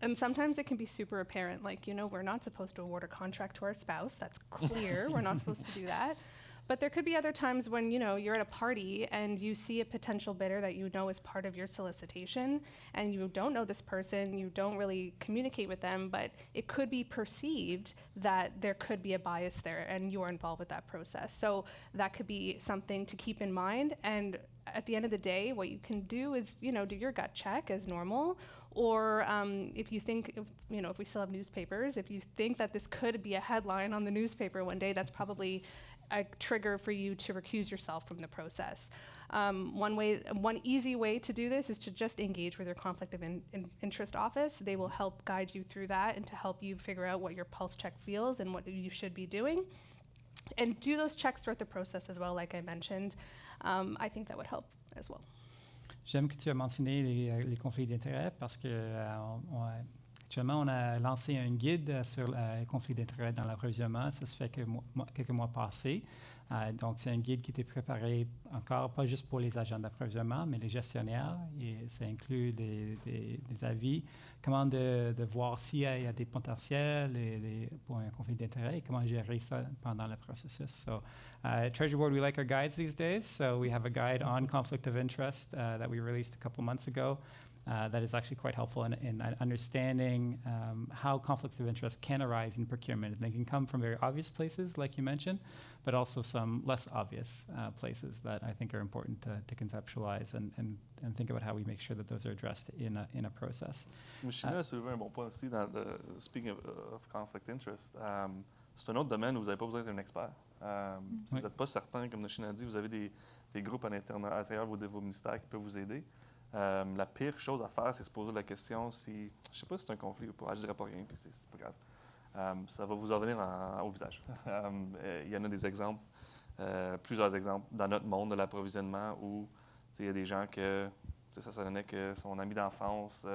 And sometimes it can be super apparent, like, we're not supposed to award a contract to our spouse. That's clear. We're not supposed to do that. But there could be other times when, you're at a party and you see a potential bidder that is part of your solicitation, and you don't know this person, you don't really communicate with them, but it could be perceived that there could be a bias there and you're involved with that process. So that could be something to keep in mind. And at the end of the day, what you can do is, do your gut check as normal. Or if you think, if we still have newspapers, if you think that this could be a headline on the newspaper one day, that's probably a trigger for you to recuse yourself from the process. One easy way to do this is to just engage with your conflict of interest office. They will help guide you through that and to help you figure out what your pulse check feels and what you should be doing. And do those checks throughout the process as well, like I mentioned. I think that would help as well. J'aime que tu as mentionné les conflits d'intérêts parce que actuellement, on a lancé un guide sur les conflits d'intérêts dans l'approvisionnement. Ça se fait quelques mois passés. Donc, c'est un guide qui était préparé encore, pas juste pour les agents d'approvisionnement, mais les gestionnaires. Et ça inclut des avis, comment de voir s'il y a des potentiels pour un conflit d'intérêts et comment gérer ça pendant le processus. So, at Treasury Board, we like our guides these days. So we have a guide on conflict of interest that we released a couple months ago. That is actually quite helpful in understanding how conflicts of interest can arise in procurement. And they can come from very obvious places, like you mentioned, but also some less obvious places that I think are important to conceptualize and think about how we make sure that those are addressed in a process. Michel a soulevé un bon point aussi dans speaking of conflict interest. c'est un autre domaine où vous n'avez pas besoin d'être un expert. Si Oui. vous n'êtes pas certain, comme Noshine a dit, vous avez des groupes à l'intérieur de vos ministères qui peuvent vous aider. La pire chose à faire, c'est se poser la question si, je ne sais pas si c'est un conflit ou pas, je ne dirais pas rien, puis c'est pas grave. Ça va vous en venir au visage. Il y en a des exemples, plusieurs exemples dans notre monde de l'approvisionnement où il y a des gens que ça donnait que son ami d'enfance,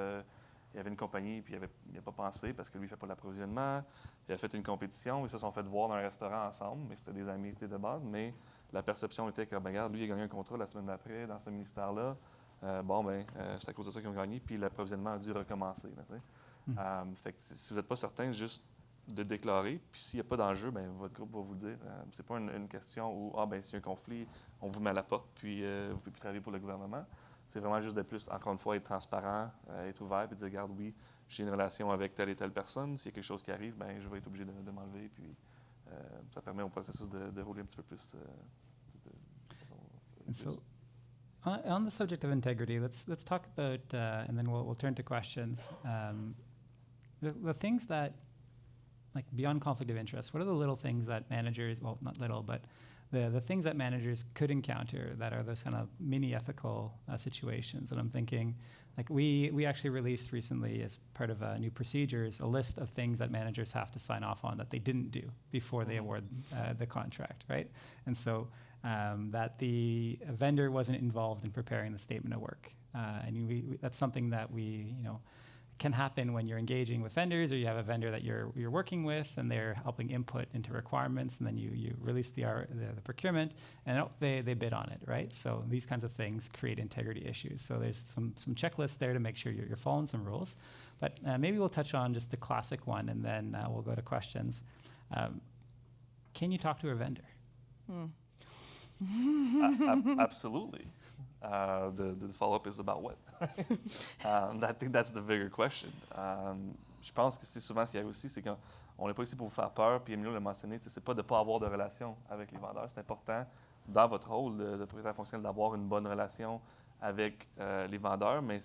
il avait une compagnie puis il n'a pas pensé parce que lui, il ne fait pas l'approvisionnement. Il a fait une compétition, ils se sont fait voir dans un restaurant ensemble, mais c'était des amis de base. Mais la perception était que, ben, regarde, lui, il a gagné un contrat la semaine d'après dans ce ministère-là. C'est à cause de ça qu'ils ont gagné, puis l'approvisionnement a dû recommencer. Fait que si vous n'êtes pas certain, juste de déclarer, puis s'il n'y a pas d'enjeu, ben, votre groupe va vous le dire. C'est pas une question où, s'il y a un conflit, on vous met à la porte, puis vous ne pouvez plus travailler pour le gouvernement. C'est vraiment juste de plus, encore une fois, être transparent, être ouvert, puis dire, regarde, oui, j'ai une relation avec telle et telle personne. S'il y a quelque chose qui arrive, ben, je vais être obligé de m'enlever. Puis ça permet au processus de rouler un petit peu plus. So, on the subject of integrity, let's talk about, and then we'll turn to questions. The things that, like beyond conflict of interest, what are the little things that managers, well, not little, but the things that managers could encounter that are those kind of mini ethical situations? And I'm thinking, like we actually released recently as part of new procedures a list of things that managers have to sign off on that they didn't do before they award the contract, right? And so that the vendor wasn't involved in preparing the statement of work. And that's something that can happen when you're engaging with vendors, or you have a vendor that you're working with and they're helping input into requirements, and then you release the procurement and they bid on it, right? So these kinds of things create integrity issues. So there's some checklists there to make sure you're following some rules. But maybe we'll touch on just the classic one, and then we'll go to questions. Can you talk to a vendor? Absolutely. The follow-up is about what? I think that's the bigger question. Je pense que c'est souvent ce qu'il y a aussi, c'est qu'on n'est pas ici pour vous faire peur, puis Emilio l'a mentionné, c'est pas de ne pas avoir de relation avec les vendeurs. C'est important, dans votre rôle de propriétaire fonctionnel, d'avoir une bonne relation avec les vendeurs, mais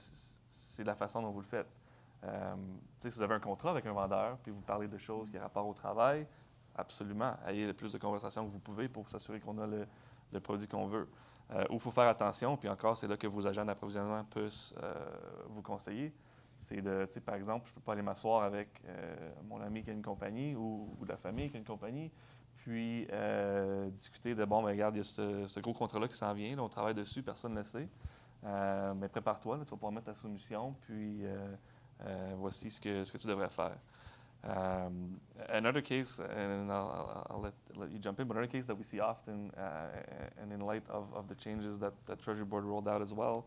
c'est la façon dont vous le faites. Si vous avez un contrat avec un vendeur, puis vous parlez de choses qui ont rapport au travail, absolument, ayez le plus de conversations que vous pouvez pour s'assurer qu'on a le produit qu'on veut. Où il faut faire attention, puis encore, c'est là que vos agents d'approvisionnement peuvent vous conseiller. C'est par exemple, je ne peux pas aller m'asseoir avec mon ami qui a une compagnie ou la famille qui a une compagnie, puis discuter de, regarde, il y a ce gros contrat-là qui s'en vient, là, on travaille dessus, personne ne le sait, mais prépare-toi, là, tu vas pouvoir mettre ta soumission, puis voici ce que tu devrais faire. Another case, and I'll let you jump in, but another case that we see often, and in light of the changes that the Treasury Board rolled out as well,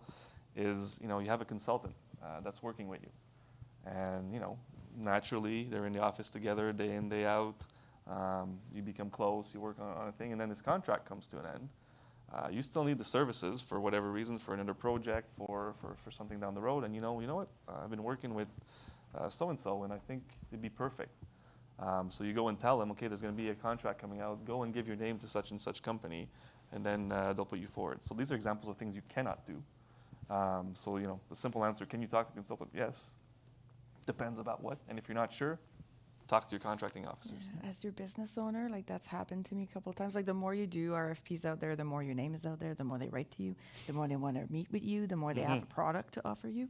is you have a consultant that's working with you, and naturally they're in the office together day in, day out. You become close, you work on a thing, and then this contract comes to an end. You still need the services for whatever reason, for another project, for something down the road, and you know what? I've been working with so-and-so, and I think it'd be perfect. So you go and tell them, okay, there's going to be a contract coming out. Go and give your name to such and such company, and then they'll put you forward. So these are examples of things you cannot do. The simple answer, can you talk to the consultant? Yes. Depends about what. And if you're not sure, talk to your contracting officers. Yeah, as your business owner, that's happened to me a couple of times. The more you do RFPs out there, the more your name is out there, the more they write to you, the more they want to meet with you, the more they have a product to offer you.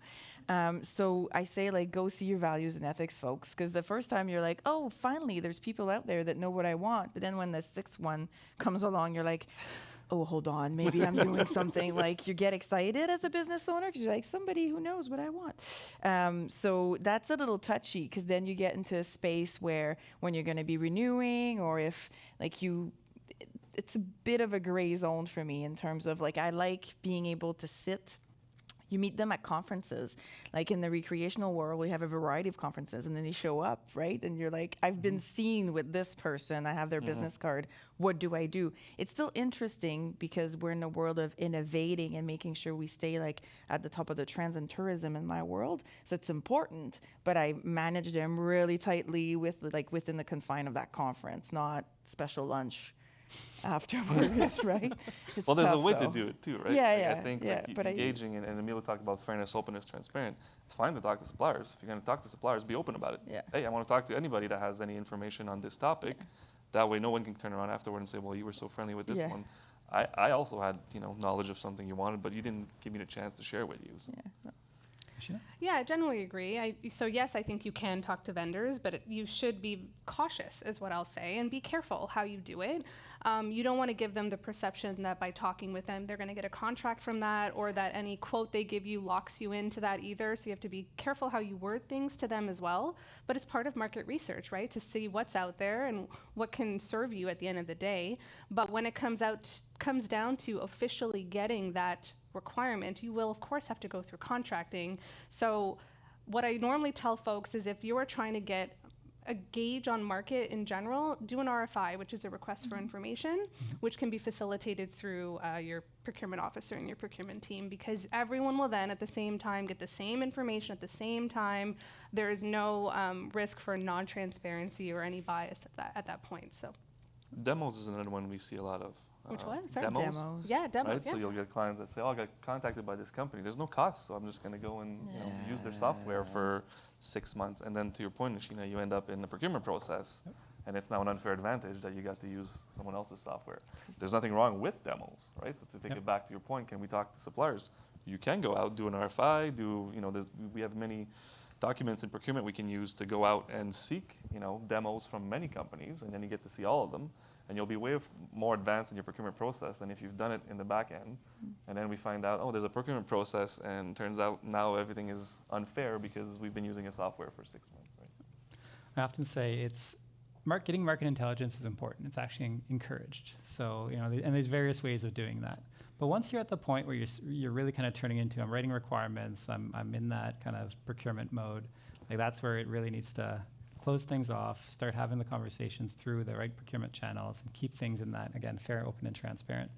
So I say, go see your values and ethics, folks, because the first time you're like, oh, finally, there's people out there that know what I want. But then when the sixth one comes along, you're like, oh, hold on, maybe I'm doing something. You get excited as a business owner because you're like, somebody who knows what I want. So that's a little touchy, because then you get into a space where when you're going to be renewing, or if it's a bit of a gray zone for me in terms of I like being able to sit. You meet them at conferences. In the recreational world, we have a variety of conferences, and then you show up, right? And you're like, I've been seen with this person. I have their business card. What do I do? It's still interesting because we're in a world of innovating and making sure we stay at the top of the trends in tourism in my world. So it's important, but I manage them really tightly with within the confine of that conference, not special lunch afterwards, right? It's Well, there's a tough, way though. to do it too, right? Yeah, Like, yeah, I think yeah, like but engaging, and Emilio talked about fairness, openness, transparent. It's fine to talk to suppliers. If you're going to talk to suppliers, be open about it. Yeah. Hey, I want to talk to anybody that has any information on this topic. Yeah. That way, no one can turn around afterward and say, "Well, you were so friendly with this Yeah. one." I also had knowledge of something you wanted, but you didn't give me the chance to share with you. So. Yeah. No. Sheena? Yeah, I generally agree. So yes, I think you can talk to vendors, but you should be cautious, is what I'll say, and be careful how you do it. You don't want to give them the perception that by talking with them, they're going to get a contract from that, or that any quote they give you locks you into that either. So you have to be careful how you word things to them as well. But it's part of market research, right? To see what's out there and what can serve you at the end of the day. But when it comes down to officially getting that requirement, you will of course have to go through contracting. So what I normally tell folks is if you are trying to get a gauge on market in general, do an RFI, which is a request for information, which can be facilitated through your procurement officer and your procurement team, because everyone will then at the same time get the same information at the same time. There is no risk for non-transparency or any bias at that point. So Demos is another one we see a lot of. which one? Sorry. Demos. Yeah, demos. Right? Yeah. So you'll get clients that say, "Oh, I got contacted by this company. There's no cost, so I'm just going to go and use their software for 6 months." And then to your point, Sheena, you end up in the procurement process, and it's now an unfair advantage that you got to use someone else's software. There's nothing wrong with demos, right? But to take it back to your point, can we talk to suppliers? You can go out, do an RFI, we have many documents in procurement we can use to go out and seek, demos from many companies, and then you get to see all of them. And you'll be way more advanced in your procurement process than if you've done it in the back end. And then we find out, there's a procurement process, and turns out now everything is unfair because we've been using a software for 6 months. Right? I often say getting market intelligence is important. It's actually encouraged. So, and there's various ways of doing that. But once you're at the point where you're really kind of turning into, I'm writing requirements, I'm in that kind of procurement mode, like that's where it really needs to close things off, start having the conversations through the right procurement channels, and keep things in that, again, fair, open, and transparent.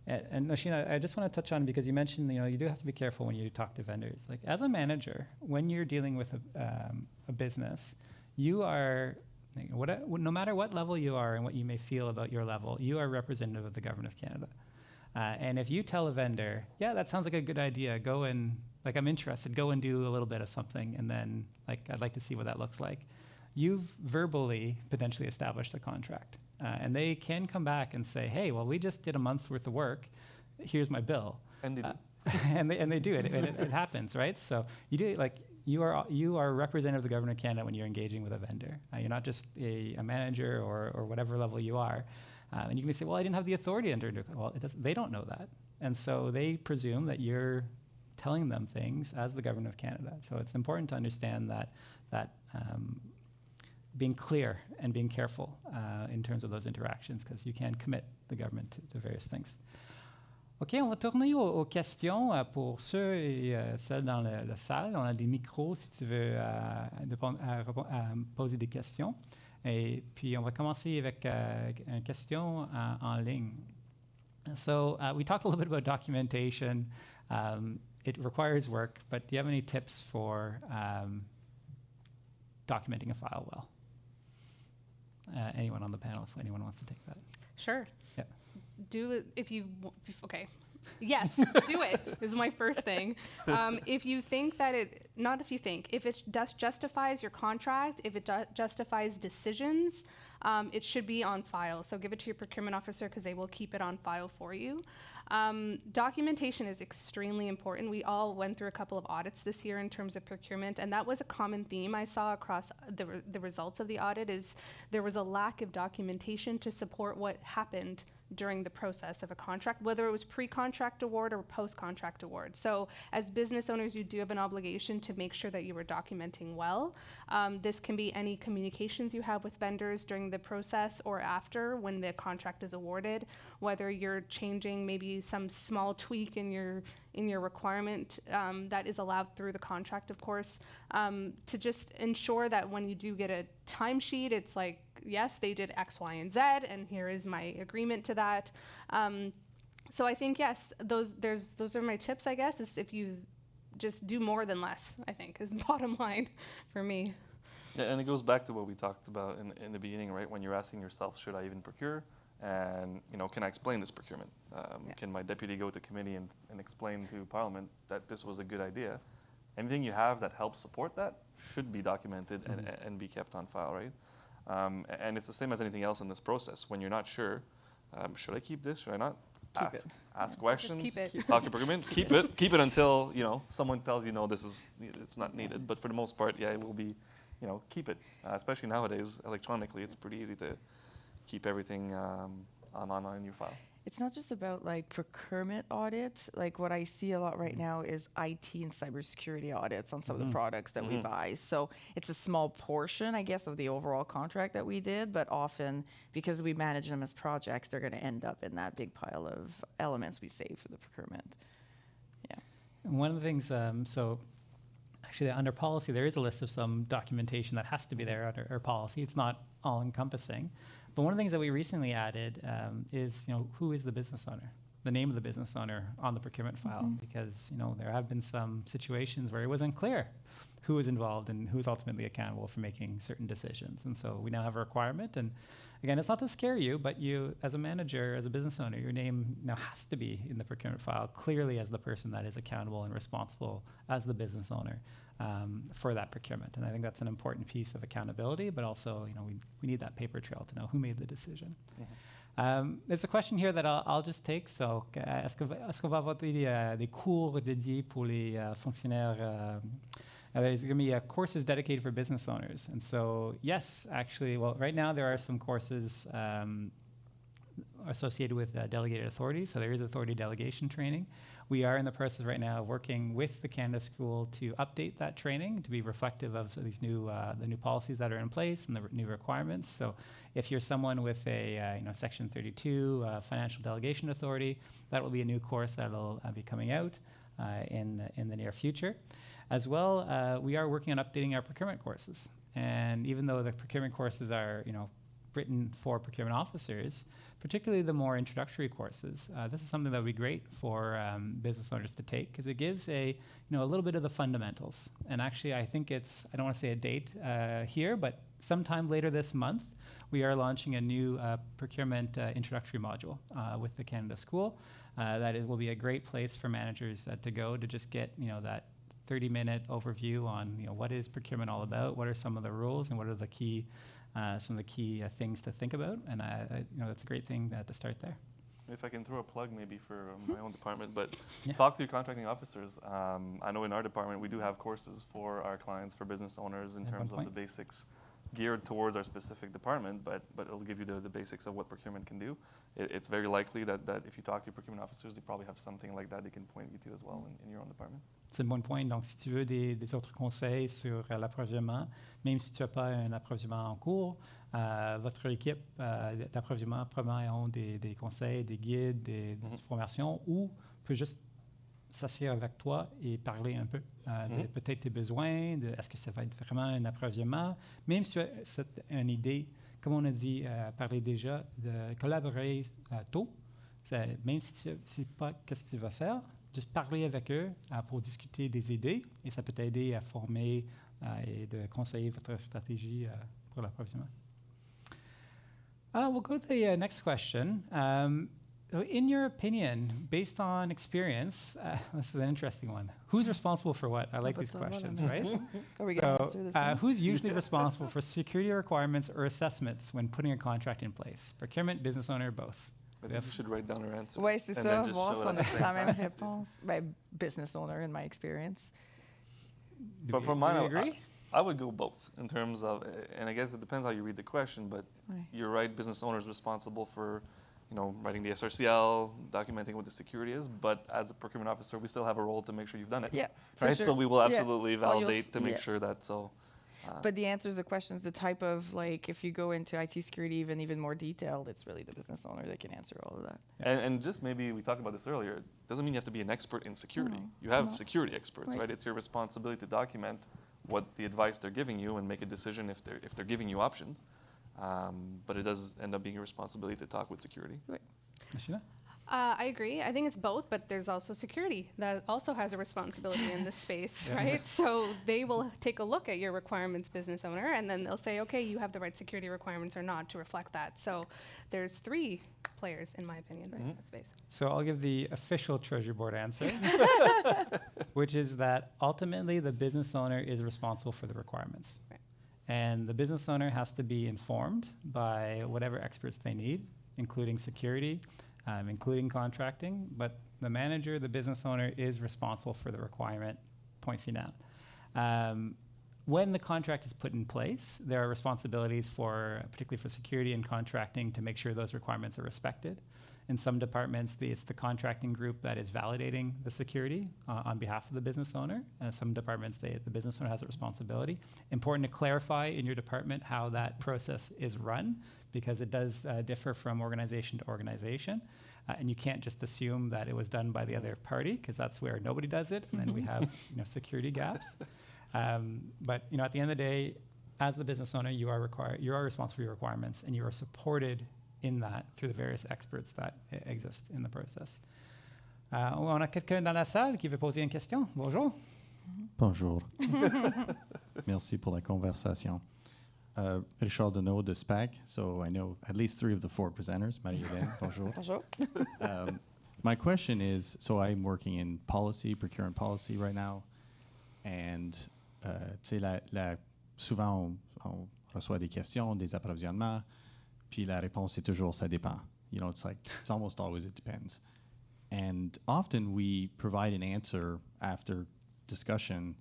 And Sheena, I just want to touch on, because you mentioned, you do have to be careful when you talk to vendors. Like, as a manager, when you're dealing with a business, you are, no matter what level you are and what you may feel about your level, you are representative of the Government of Canada. And if you tell a vendor, yeah, that sounds like a good idea, go and, I'm interested, go and do a little bit of something, and then, I'd like to see what that looks like. You've verbally potentially established a contract. And they can come back and say, hey, well, we just did a month's worth of work. Here's my bill. And they do. and they do it. It happens, right? So you do, you are a representative of the Government of Canada when you're engaging with a vendor. You're not just a manager or whatever level you are. And you can say, well, I didn't have the authority to enter into. Well, they don't know that. And so they presume that you're telling them things as the Government of Canada. So it's important to understand that being clear and being careful in terms of those interactions, because you can commit the government to various things. OK, on va tourner aux questions pour ceux et celles dans la salle. On a des micros si tu veux poser des questions. Et puis, on va commencer avec une question en ligne. So we talked a little bit about documentation. It requires work, but do you have any tips for documenting a file well? Anyone on the panel, if anyone wants to take that. Sure. Yeah. Do it if you, okay. Yes, do it is my first thing. If you think that if it justifies your contract, if it justifies decisions, it should be on file. So give it to your procurement officer, because they will keep it on file for you. Documentation is extremely important. We all went through a couple of audits this year in terms of procurement, and that was a common theme I saw across the results of the audit. Is there was a lack of documentation to support what happened during the process of a contract, whether it was pre-contract award or post-contract award. So as business owners, you do have an obligation to make sure that you are documenting well. This can be any communications you have with vendors during the process or after when the contract is awarded, whether you're changing maybe some small tweak in your requirement that is allowed through the contract, of course, to just ensure that when you do get a timesheet, it's like, yes, they did X, Y, and Z, and here is my agreement to that. So I think, yes, those are my tips, I guess, is if you just do more than less, I think, is the bottom line for me. Yeah, and it goes back to what we talked about in the beginning, right? When you're asking yourself, should I even procure? And can I explain this procurement? Can my deputy go to committee and explain to Parliament that this was a good idea? Anything you have that helps support that should be documented and be kept on file, right? And it's the same as anything else in this process. When you're not sure, should I keep this? Should I not? Ask questions. Just keep it. Talk to procurement. Keep it until someone tells you no, it's not needed. But for the most part, it will be, keep it. Especially nowadays, electronically, it's pretty easy to keep everything on your file. It's not just about like procurement audits. Like what I see a lot right now is IT and cybersecurity audits on some of the products that we buy. So it's a small portion, I guess, of the overall contract that we did, but often because we manage them as projects, they're going to end up in that big pile of elements we save for the procurement. Yeah. And one of the things, so actually under policy, there is a list of some documentation that has to be there under our policy. It's not all encompassing. But one of the things that we recently added is, who is the business owner? The name of the business owner on the procurement file, because there have been some situations where it wasn't clear who was involved and who's ultimately accountable for making certain decisions. And so we now have a requirement. And again, it's not to scare you, but you, as a manager, as a business owner, your name now has to be in the procurement file clearly as the person that is accountable and responsible as the business owner for that procurement. And I think that's an important piece of accountability, but also, we need that paper trail to know who made the decision. There's a question here that I'll just take. So, est-ce qu'on va avoir des cours dédiés pour les fonctionnaires? There's going to be courses dedicated for business owners. And so, yes, actually, well, right now there are some courses associated with delegated authorities. So there is authority delegation training. We are in the process right now of working with the Canada School to update that training to be reflective of these new the new policies that are in place and the new requirements. So if you're someone with a Section 32 financial delegation authority, that will be a new course that will be coming out in the near future. As well, we are working on updating our procurement courses. And even though the procurement courses are written for procurement officers, particularly the more introductory courses, this is something that would be great for business owners to take because it gives a little bit of the fundamentals. And actually, I think I don't want to say a date here, but sometime later this month, we are launching a new procurement introductory module with the Canada School. That it will be a great place for managers to go to just get that 30-minute overview on what is procurement all about, what are some of the rules, and what are the key some of the key things to think about, and that's a great thing to start there. If I can throw a plug maybe for my own department, but talk to your contracting officers. I know in our department we do have courses for our clients, for business owners in terms of the basics geared towards our specific department, but it'll give you the basics of what procurement can do. It's very likely that if you talk to your procurement officers, they probably have something like that they can point you to as well in your own department. C'est le bon point. Donc, si tu veux des autres conseils sur l'approvisionnement, même si tu n'as pas un approvisionnement en cours, votre équipe d'approvisionnement probablement ont des conseils, des guides, des formations, ou peut juste s'asseoir avec toi et parler un peu de peut-être tes besoins, est-ce que ça va être vraiment un approvisionnement, même si tu as une idée, comme on a dit, parler déjà, de collaborer tôt, même si tu ne sais pas qu'est-ce que tu vas faire, juste parler avec eux pour discuter des idées et ça peut t'aider à former et de conseiller votre stratégie pour l'approvisionnement. We'll go to the next question. In your opinion, based on experience, this is an interesting one. Who's responsible for what? I like these questions, right? Are we going to answer this one? Who's usually responsible for security requirements or assessments when putting a contract in place? Procurement, business owner, both? I think you should write down our answers. Oui, c'est ça. Voir si on a la même réponse. Business owner, in my experience. But for mine, I would go both in terms of, and I guess it depends how you read the question, but you're right, business owner is responsible for writing the SRCL, documenting what the security is, but as a procurement officer, we still have a role to make sure you've done it. Yeah, right? Sure. So we will absolutely validate to make sure that so. But the answer to the question is the type of, if you go into IT security even more detailed, it's really the business owner that can answer all of that. And just maybe we talked about this earlier, it doesn't mean you have to be an expert in security. You have security experts, right? It's your responsibility to document what the advice they're giving you and make a decision if they're giving you options. But it does end up being your responsibility to talk with security. Right. I agree. I think it's both, but there's also security that also has a responsibility in this space, right? So they will take a look at your requirements, business owner, and then they'll say, okay, you have the right security requirements or not to reflect that. So there's three players, in my opinion, right, in that space. So I'll give the official Treasury Board answer, which is that ultimately the business owner is responsible for the requirements. Right. And the business owner has to be informed by whatever experts they need, including security, including contracting, but the manager, the business owner, is responsible for the requirement, point final. When the contract is put in place, there are responsibilities for, particularly for security and contracting, to make sure those requirements are respected. In some departments, it's the contracting group that is validating the security on behalf of the business owner. Some departments, the business owner has a responsibility. Important to clarify in your department how that process is run, because it does differ from organization to organization. And you can't just assume that it was done by the other party, because that's where nobody does it, and then we have security gaps. But at the end of the day, as the business owner, you are responsible for your requirements, and you are supported in that through the various experts that exist in the process. On a quelqu'un dans la salle qui veut poser une question. Bonjour. Bonjour. Merci pour la conversation. Richard Deneau de SPAC. So I know at least 3 of the 4 presenters. Marie-Hélène, bonjour. Bonjour. My question is, so I'm working in policy, procurement policy right now, and souvent on reçoit des questions, des approvisionnements, puis la réponse est toujours ça dépend. It's almost always it depends. And often we provide an answer after discussion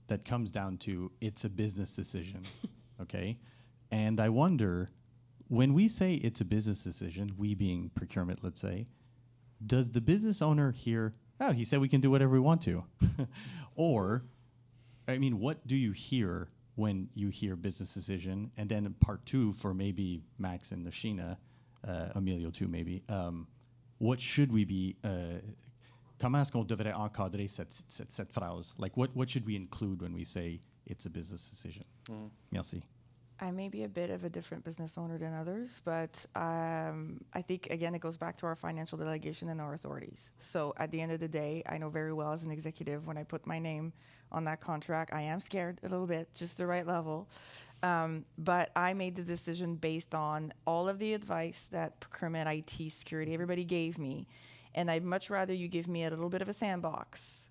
that comes down to it's a business decision, okay? And I wonder, when we say it's a business decision, we being procurement, let's say, does the business owner hear, oh, he said we can do whatever we want to? Or, what do you hear when you hear business decision? And then part 2 for maybe Max and Noshina, Emilio too maybe, what should we be, comment est-ce qu'on devrait encadrer cette phrase? Like what should we include when we say it's a business decision? Merci. I may be a bit of a different business owner than others, but I think, again, it goes back to our financial delegation and our authorities. So at the end of the day, I know very well as an executive, when I put my name on that contract, I am scared a little bit, just the right level. But I made the decision based on all of the advice that procurement, IT, security, everybody gave me. And I'd much rather you give me a little bit of a sandbox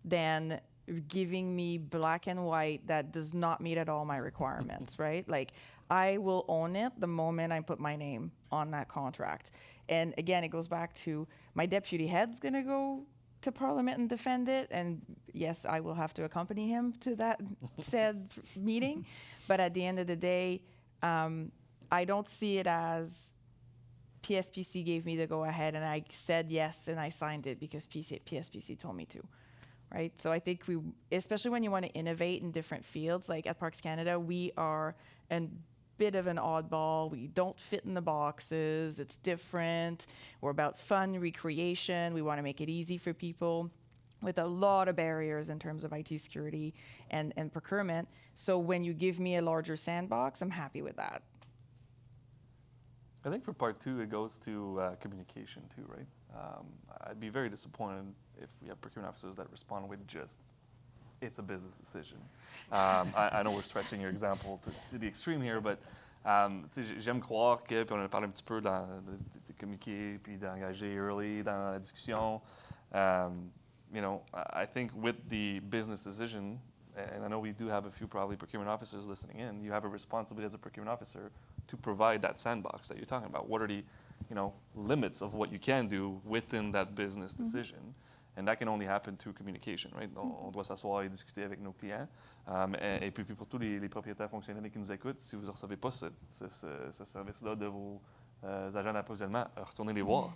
than giving me black and white that does not meet at all my requirements, right? Like, I will own it the moment I put my name on that contract. And again, it goes back to my deputy head's going to go to Parliament and defend it. And yes, I will have to accompany him to that said meeting. But at the end of the day, I don't see it as PSPC gave me the go-ahead and I said yes and I signed it because PSPC told me to. Right? So I think especially when you want to innovate in different fields, like at Parks Canada, we are a bit of an oddball. We don't fit in the boxes. It's different. We're about fun, recreation. We want to make it easy for people with a lot of barriers in terms of IT security and procurement. So when you give me a larger sandbox, I'm happy with that. I think for part 2, it goes to communication too, right? I'd be very disappointed if we have procurement officers that respond with just, it's a business decision. I know we're stretching your example to the extreme here, but j'aime croire que, puis on a parlé un petit peu de communiquer, puis d'engager early dans la discussion. I think with the business decision, and I know we do have a few probably procurement officers listening in, you have a responsibility as a procurement officer to provide that sandbox that you're talking about. What are the limits of what you can do within that business decision? And that can only happen through communication, right? On doit s'asseoir et discuter avec nos clients. Et puis pour tous les propriétaires fonctionnels qui nous écoutent, si vous ne recevez pas ce service-là de vos agents d'approvisionnement, retournez les voir.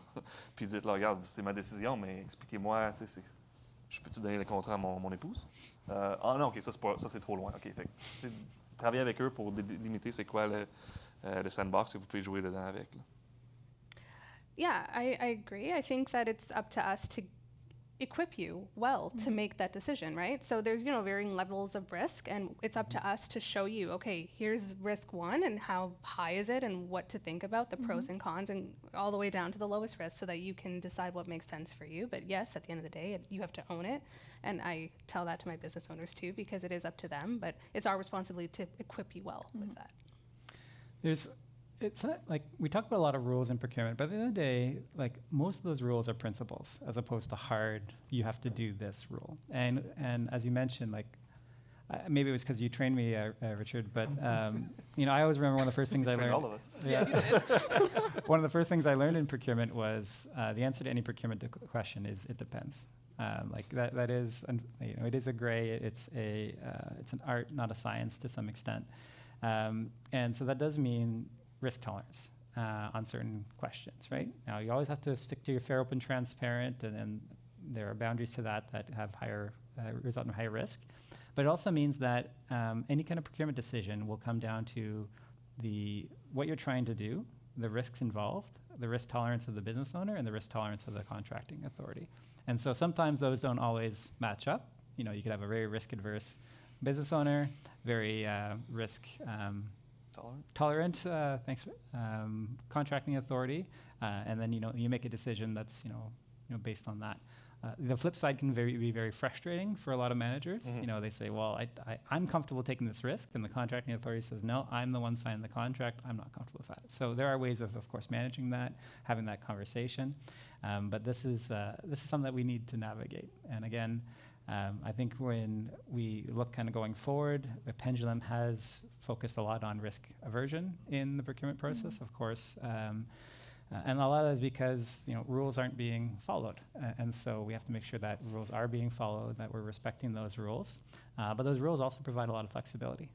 Puis dites-leur, regarde, c'est ma décision, mais expliquez-moi, je peux-tu donner le contrat à mon épouse? Ah non, OK, ça c'est trop loin. OK, fait travaillez avec eux pour limiter c'est quoi le sandbox que vous pouvez jouer dedans avec. Là. Yeah, I agree. I think that it's up to us to equip you well to make that decision, right? So there's, varying levels of risk, and it's up to us to show you, okay, here's risk 1 and how high is it and what to think about, the pros and cons, and all the way down to the lowest risk so that you can decide what makes sense for you. But yes, at the end of the day, you have to own it. And I tell that to my business owners too, because it is up to them, but it's our responsibility to equip you well with that. It's not, like, we talk about a lot of rules in procurement, but at the end of the day, like, most of those rules are principles as opposed to hard, you have to do this rule. And as you mentioned, like, maybe it was because you trained me, Richard, but I always remember one of the first things I learned. All of us. Yeah, you did. One of the first things I learned in procurement was the answer to any procurement question is it depends. Like that is, it is a gray. It's an art, not a science to some extent. And so that does mean risk tolerance on certain questions, right? Now, you always have to stick to your fair, open, transparent, and then there are boundaries to that have higher, result in higher risk. But it also means that any kind of procurement decision will come down to what you're trying to do, the risks involved, the risk tolerance of the business owner, and the risk tolerance of the contracting authority. And so sometimes those don't always match up. You could have a very risk-adverse business owner, very risk tolerant, contracting authority, and then you make a decision that's based on that. The flip side can be very frustrating for a lot of managers. They say, well, I'm comfortable taking this risk, and the contracting authority says, no, I'm the one signing the contract, I'm not comfortable with that. So there are ways of course, managing that, having that conversation, but this is something that we need to navigate. And again, I think when we look kind of going forward, the pendulum has focused a lot on risk aversion in the procurement process, of course. And a lot of that is because rules aren't being followed. And so we have to make sure that rules are being followed, that we're respecting those rules. But those rules also provide a lot of flexibility.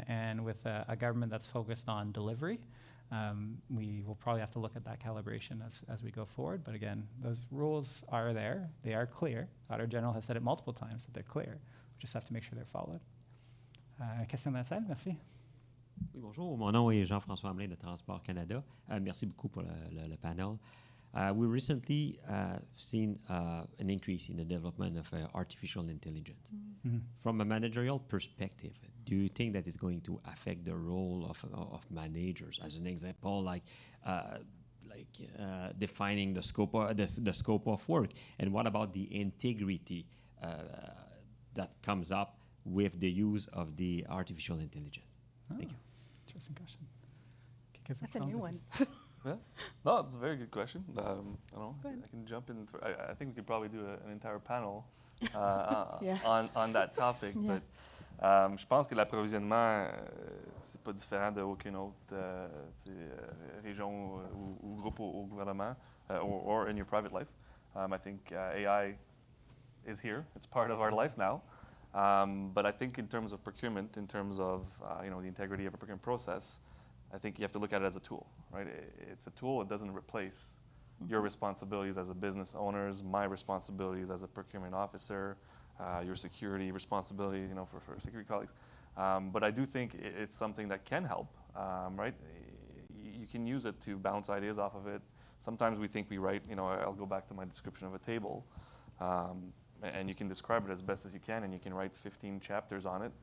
And with a government that's focused on delivery, we will probably have to look at that calibration as we go forward. But again, those rules are there. They are clear. Auditor General has said it multiple times that they're clear. We just have to make sure they're followed. Question on that side? Merci. Oui, bonjour. Mon nom est Jean-François Hamelin de Transport Canada. Merci beaucoup pour le panel. We recently seen an increase in the development of artificial intelligence. Mm-hmm. From a managerial perspective, do you think that it's going to affect the role of managers? As an example, like defining the scope of work, and what about the integrity that comes up with the use of the artificial intelligence? Thank you. Interesting question. That's a new one. Yeah. No, it's a very good question. I don't know. I can jump in. I think we could probably do an entire panel on that topic. Yeah. But je pense que l'approvisionnement, c'est pas différent d'aucune autre région ou groupe au gouvernement, or in your private life. I think AI is here. It's part of our life now. But I think in terms of procurement, in terms of the integrity of a procurement process, I think you have to look at it as a tool, right? It's a tool. It doesn't replace your responsibilities as a business owners, my responsibilities as a procurement officer, your security responsibility, for security colleagues. But I do think it's something that can help, right? You can use it to bounce ideas off of it. Sometimes we think we write, I'll go back to my description of a table, and you can describe it as best as you can, and you can write 15 chapters on it.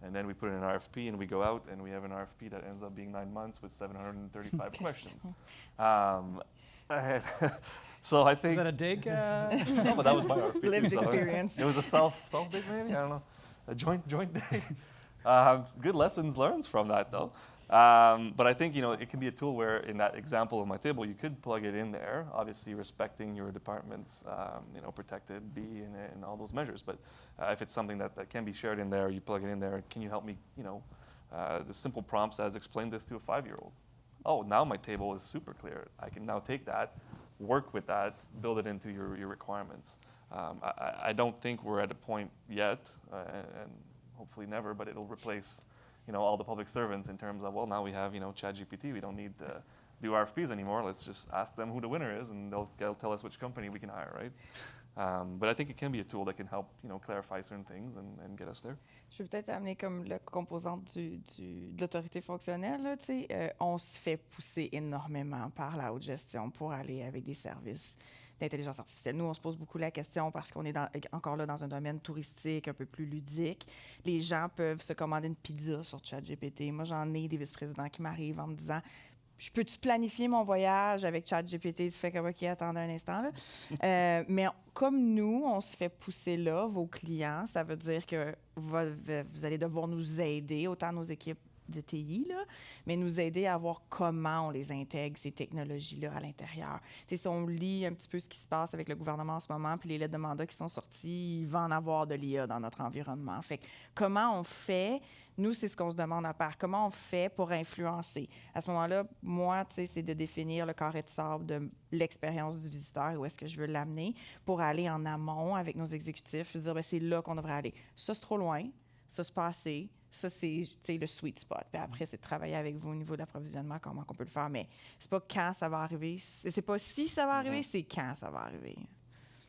And then we put in an RFP, and we go out, and we have an RFP that ends up being 9 months with 735 questions. So I think... Is that a dig? No, but that was my RFP. Lived experience. It was a self-dig, maybe? I don't know. A joint dig. Good lessons learned from that, though. But I think, it can be a tool where, in that example of my table, you could plug it in there, obviously respecting your department's, protected B and all those measures. But if it's something that can be shared in there, you plug it in there, can you help me, the simple prompts as explain this to a 5-year-old. Oh, now my table is super clear. I can now take that, work with that, build it into your requirements. I don't think we're at a point yet, and hopefully never, but it'll replace all the public servants in terms of, well, now we have, ChatGPT. We don't need to do RFPs anymore. Let's just ask them who the winner is, and they'll tell us which company we can hire, right? But I think it can be a tool that can help, clarify certain things and get us there. Je veux peut-être amener comme le composante de l'autorité fonctionnelle. Là, on se fait pousser énormément par la haute gestion pour aller avec des services d'intelligence artificielle. Nous, on se pose beaucoup la question parce qu'on est encore là dans un domaine touristique, un peu plus ludique. Les gens peuvent se commander une pizza sur ChatGPT. Moi, j'en ai des vice-présidents qui m'arrivent en me disant « Je peux-tu planifier mon voyage avec ChatGPT? » Tu fais comme « OK, attendez un instant. » Mais comme nous, on se fait pousser là, vos clients, ça veut dire que vous allez devoir nous aider, autant nos équipes de TI, là, mais nous aider à voir comment on les intègre, ces technologies-là, à l'intérieur. Tu sais, si on lit un petit peu ce qui se passe avec le gouvernement en ce moment, puis les lettres de mandat qui sont sorties, il va en avoir de l'IA dans notre environnement. Fait que comment on fait, nous, c'est ce qu'on se demande à part, comment on fait pour influencer? À ce moment-là, moi, tu sais, c'est de définir le carré de sable de l'expérience du visiteur, où est-ce que je veux l'amener, pour aller en amont avec nos exécutifs, dire, bien, c'est là qu'on devrait aller. Ça, c'est trop loin, ça, c'est pas assez. Ça, c'est le sweet spot. Puis après, c'est de travailler avec vous au niveau de l'approvisionnement, comment on peut le faire. Mais c'est pas quand ça va arriver. C'est pas si ça va arriver, c'est quand ça va arriver.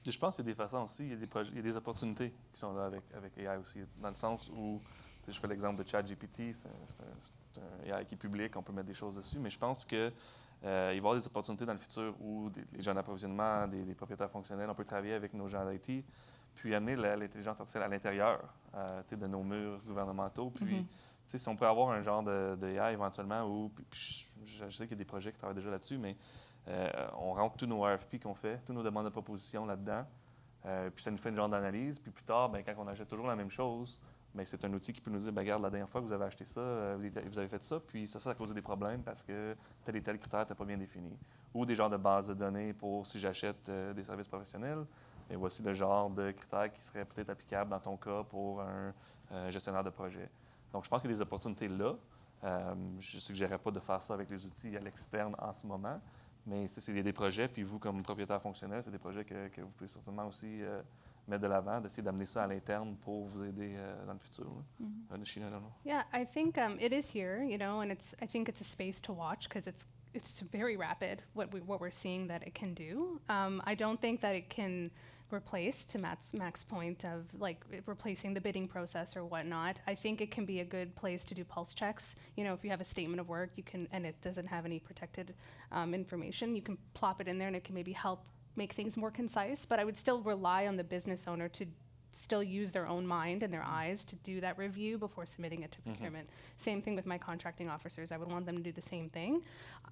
Et je pense qu'il y a des façons aussi, il y a des opportunités qui sont là avec AI aussi, dans le sens où, je fais l'exemple de ChatGPT, c'est un AI qui est public, on peut mettre des choses dessus, mais je pense que il va y avoir des opportunités dans le futur où les gens d'approvisionnement, des propriétaires fonctionnels, on peut travailler avec nos gens d'IT, puis amener l'intelligence artificielle à l'intérieur de nos murs gouvernementaux. Puis, si on peut avoir un genre de AI éventuellement, où je sais qu'il y a des projets qui travaillent déjà là-dessus, mais on rentre tous nos RFP qu'on fait, toutes nos demandes de proposition là-dedans, puis ça nous fait une genre d'analyse. Puis plus tard, quand on achète toujours la même chose, c'est un outil qui peut nous dire, regarde, la dernière fois que vous avez acheté ça, vous avez fait ça, puis ça a causé des problèmes parce que tel et tel critère n'était pas bien défini. Ou des genres de bases de données pour si j'achète des services professionnels. Et voici le genre de critères qui seraient peut-être applicables dans ton cas pour un gestionnaire de projet. Donc, je pense qu'il y a des opportunités là. Je ne suggérerais pas de faire ça avec les outils à l'externe en ce moment, mais c'est des projets, puis vous, comme propriétaire fonctionnel, c'est des projets que vous pouvez certainement aussi mettre de l'avant, d'essayer d'amener ça à l'interne pour vous aider dans le futur. Nishina, I don't know. Yeah, I think it is here, and I think it's a space to watch because it's very rapid what we're seeing that it can do. I don't think that it can replace, to Mac's point of like replacing the bidding process or whatnot. I think it can be a good place to do pulse checks. If you have a statement of work, you can, and it doesn't have any protected information, you can plop it in there and it can maybe help make things more concise. But I would still rely on the business owner to still use their own mind and their eyes to do that review before submitting it to procurement. Same thing with my contracting officers. I would want them to do the same thing.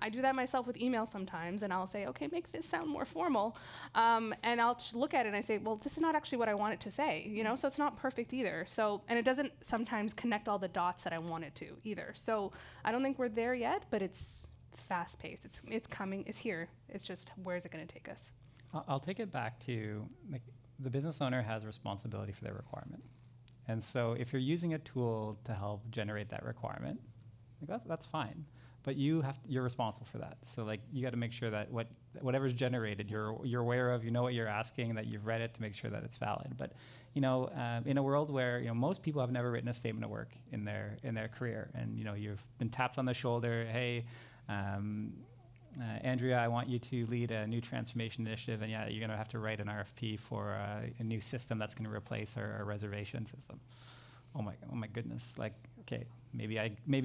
I do that myself with email sometimes, and I'll say, okay, make this sound more formal. And I'll look at it and I say, well, this is not actually what I want it to say, so it's not perfect either. So, and it doesn't sometimes connect all the dots that I want it to either. So I don't think we're there yet, but it's fast-paced. It's coming. It's here. It's just, where is it going to take us? I'll take it back to the business owner has responsibility for their requirement. And so if you're using a tool to help generate that requirement, that's fine. But you're responsible for that. So you got to make sure that whatever's generated, you're aware of, what you're asking, that you've read it to make sure that it's valid. But in a world where most people have never written a statement of work in their career, and you've been tapped on the shoulder, hey, Andrea, I want you to lead a new transformation initiative, and yeah, you're going to have to write an RFP for a new system that's going to replace our reservation system. Oh my goodness! Okay, maybe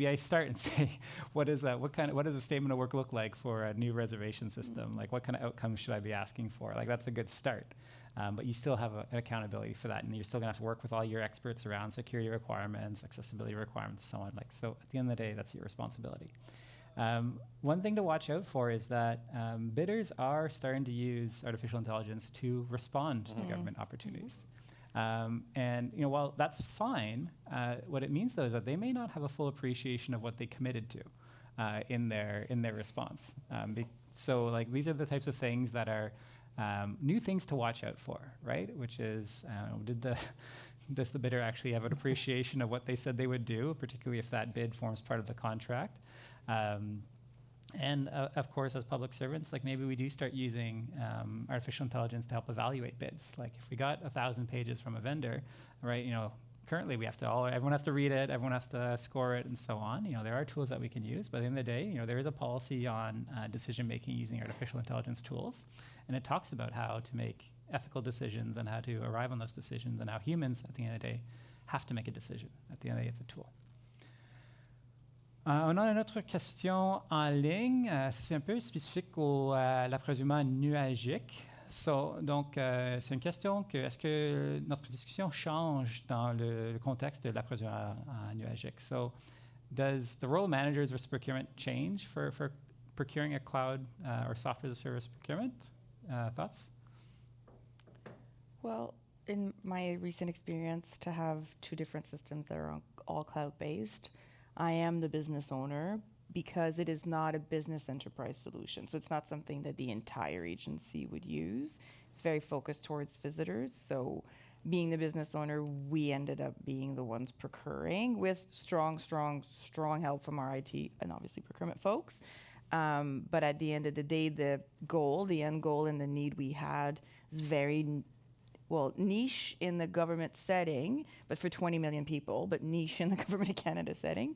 I start and say, what does a statement of work look like for a new reservation system? What kind of outcomes should I be asking for? That's a good start, but you still have an accountability for that, and you're still going to have to work with all your experts around security requirements, accessibility requirements, so on. So at the end of the day, that's your responsibility. One thing to watch out for is that bidders are starting to use artificial intelligence to respond to government opportunities. And while that's fine, what it means though is that they may not have a full appreciation of what they committed to in their response. So these are the types of things that are new things to watch out for, right? Which is, does the bidder actually have an appreciation of what they said they would do, particularly if that bid forms part of the contract? And of course, as public servants, maybe we do start using artificial intelligence to help evaluate bids. If we got 1,000 pages from a vendor, right? Currently we have to everyone has to read it, everyone has to score it, and so on. There are tools that we can use, but at the end of the day, there is a policy on decision making using artificial intelligence tools, and it talks about how to make ethical decisions and how to arrive on those decisions, and how humans, at the end of the day, have to make a decision. At the end of the day, it's a tool. On a une autre question en ligne. C'est un peu spécifique à l'approvisionnement nuagique. Donc, c'est une question que, est-ce que notre discussion change dans le contexte de l'approvisionnement nuagique? So, does the role managers versus procurement change for procuring a cloud or software as a service procurement? Thoughts? Well, in my recent experience, to have two different systems that are all cloud-based, I am the business owner because it is not a business enterprise solution. So it's not something that the entire agency would use. It's very focused towards visitors. So being the business owner, we ended up being the ones procuring with strong help from our IT and obviously procurement folks. But at the end of the day, the end goal and the need we had is very niche in the government setting, but for 20 million people, but niche in the Government of Canada setting.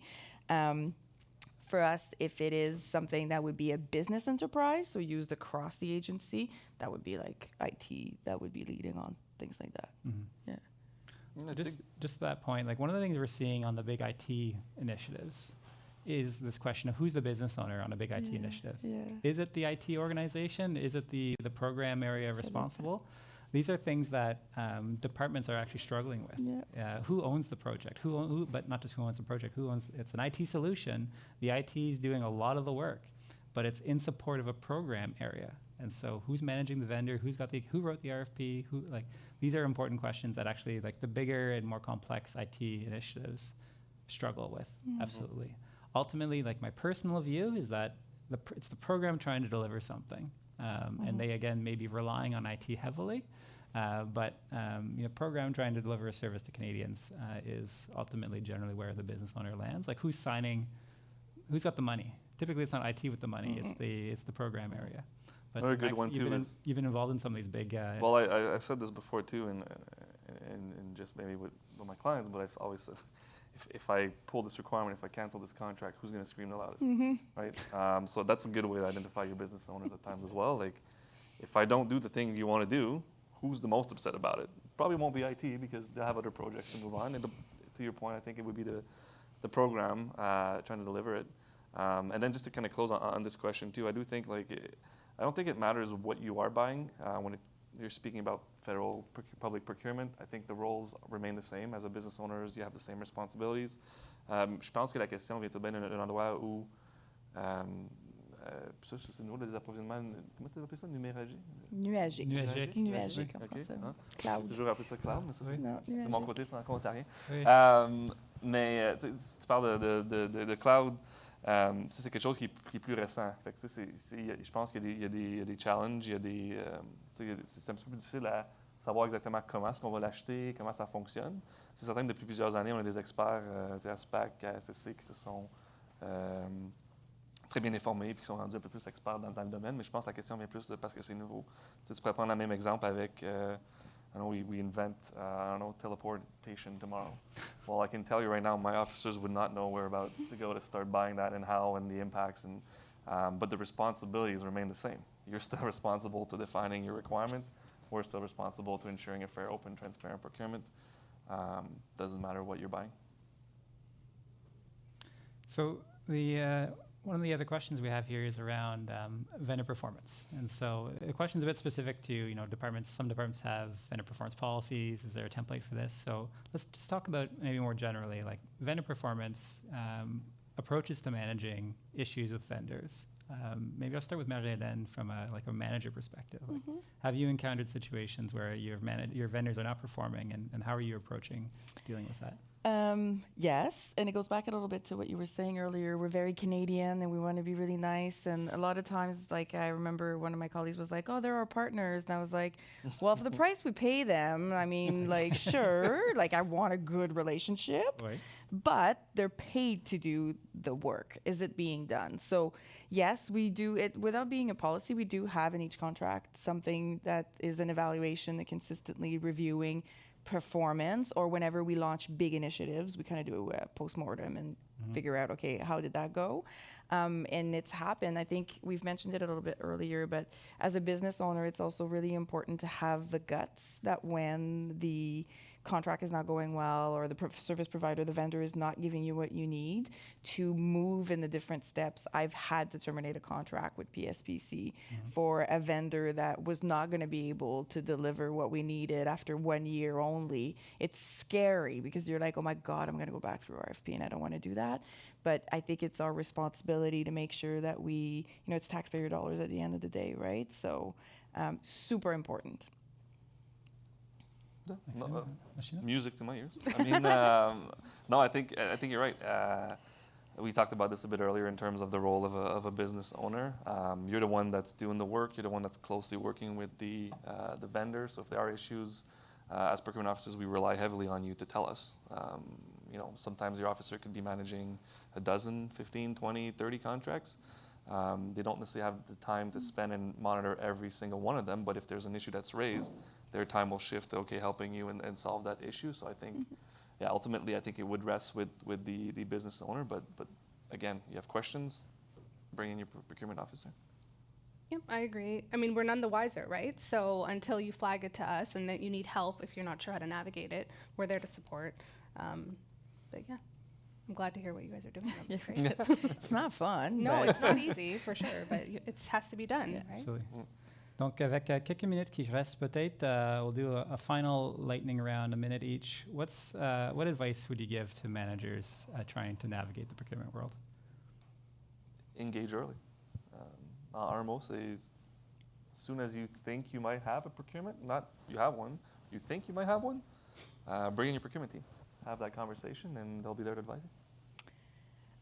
For us, if it is something that would be a business enterprise, so used across the agency, that would be like IT that would be leading on things like that. Mm-hmm. Yeah. Just that point, like one of the things we're seeing on the big IT initiatives is this question of who's the business owner on a big IT initiative. Yeah. Is it the IT organization? Is it the program area responsible? These are things that departments are actually struggling with. Yeah. Who owns the project? But not just who owns the project. It's an IT solution. The IT is doing a lot of the work, but it's in support of a program area. And so, who's managing the vendor? Who wrote the RFP? These are important questions that actually, like the bigger and more complex IT initiatives, struggle with. Mm-hmm. Absolutely. Ultimately, like my personal view is that it's the program trying to deliver something. And they, again, may be relying on IT heavily, but program trying to deliver a service to Canadians is ultimately generally where the business owner lands. Like who's got the money? Typically, it's not IT with the money. Mm-hmm. It's the program area. But another good one too is you've been involved in some of these big. Well, I've said this before too, and just maybe with my clients, but I've always said, if I pull this requirement, if I cancel this contract, who's going to scream the loudest, right? So that's a good way to identify your business owners at times as well. Like, if I don't do the thing you want to do, who's the most upset about it? Probably won't be IT because they have other projects to move on. And to your point, I think it would be the program trying to deliver it. And then just to kind of close on this question too, I do think I don't think it matters what you are buying when you're speaking about federal public procurement. I think the roles remain the same. As a business owner, you have the same responsibilities. Je pense que la question vient tout bien d'un endroit où ça, c'est au niveau des approvisionnements. Comment tu appelles ça? Nuagique. Okay. Cloud. J'ai toujours appelé ça cloud, mais ça, c'est de mon côté franco-ontarien. Oui. Mais tu parles de cloud. C'est quelque chose qui est plus récent. Fait que, je pense qu'il y a des challenges, c'est un petit peu plus difficile à savoir exactement comment est-ce qu'on va l'acheter, comment ça fonctionne. C'est certain que depuis plusieurs années, on a des experts à SPAC, à SSC qui se sont très bien informés et qui sont rendus un peu plus experts dans le domaine, mais je pense que la question vient plus parce que c'est nouveau. Tu pourrais prendre le même exemple avec I know we invent, teleportation tomorrow. Well, I can tell you right now, my officers would not know where about to go to start buying that and how and the impacts. But the responsibilities remain the same. You're still responsible to defining your requirement. We're still responsible to ensuring a fair, open, transparent procurement. Doesn't matter what you're buying. So one of the other questions we have here is around vendor performance. And so the question is a bit specific to departments. Some departments have vendor performance policies. Is there a template for this? So let's just talk about maybe more generally, like vendor performance, approaches to managing issues with vendors. Maybe I'll start with Marie-Hélène from a manager perspective. Like, have you encountered situations where your vendors are not performing, and how are you approaching dealing with that? Yes, and it goes back a little bit to what you were saying earlier. We're very Canadian and we want to be really nice, and a lot of times, like, I remember one of my colleagues was like, oh, they're our partners, and I was like, well, for the price we pay them, I mean, like, sure, like, I want a good relationship, Right. but they're paid to do the work. Is it being done? So yes, we do it without being a policy. We do have in each contract something that is an evaluation, that consistently reviewing performance, or whenever we launch big initiatives, we kind of do a postmortem and figure out, okay, how did that go? And it's happened. I think we've mentioned it a little bit earlier, but as a business owner, it's also really important to have the guts that when the contract is not going well, or the service provider, the vendor is not giving you what you need to move in the different steps. I've had to terminate a contract with PSPC for a vendor that was not going to be able to deliver what we needed after 1 year only. It's scary because you're like, oh my God, I'm going to go back through RFP, and I don't want to do that. But I think it's our responsibility to make sure that we, it's taxpayer dollars at the end of the day, right? So super important. No, music to my ears. I mean, no, I think you're right. We talked about this a bit earlier in terms of the role of a business owner. You're the one that's doing the work. You're the one that's closely working with the vendor. So if there are issues, as procurement officers, we rely heavily on you to tell us. Sometimes your officer could be managing a dozen, 15, 20, 30 contracts. They don't necessarily have the time to spend and monitor every single one of them, but if there's an issue that's raised, their time will shift to, helping you and solve that issue. So I think, ultimately, I think it would rest with the business owner, but again, you have questions, bring in your procurement officer. Yep, I agree. I mean, we're none the wiser, right? So until you flag it to us and that you need help if you're not sure how to navigate it, we're there to support. But yeah, I'm glad to hear what you guys are doing. That's great. It's not fun. No, it's not easy for sure, but it has to be done, right? Absolutely. Donc, avec quelques minutes qui restent, peut-être, we'll do a final lightning round, a minute each. What advice would you give to managers trying to navigate the procurement world? Engage early. Our most is, as soon as you think you might have a procurement, not you have one, you think you might have one, bring in your procurement team. Have that conversation, and they'll be there to advise you.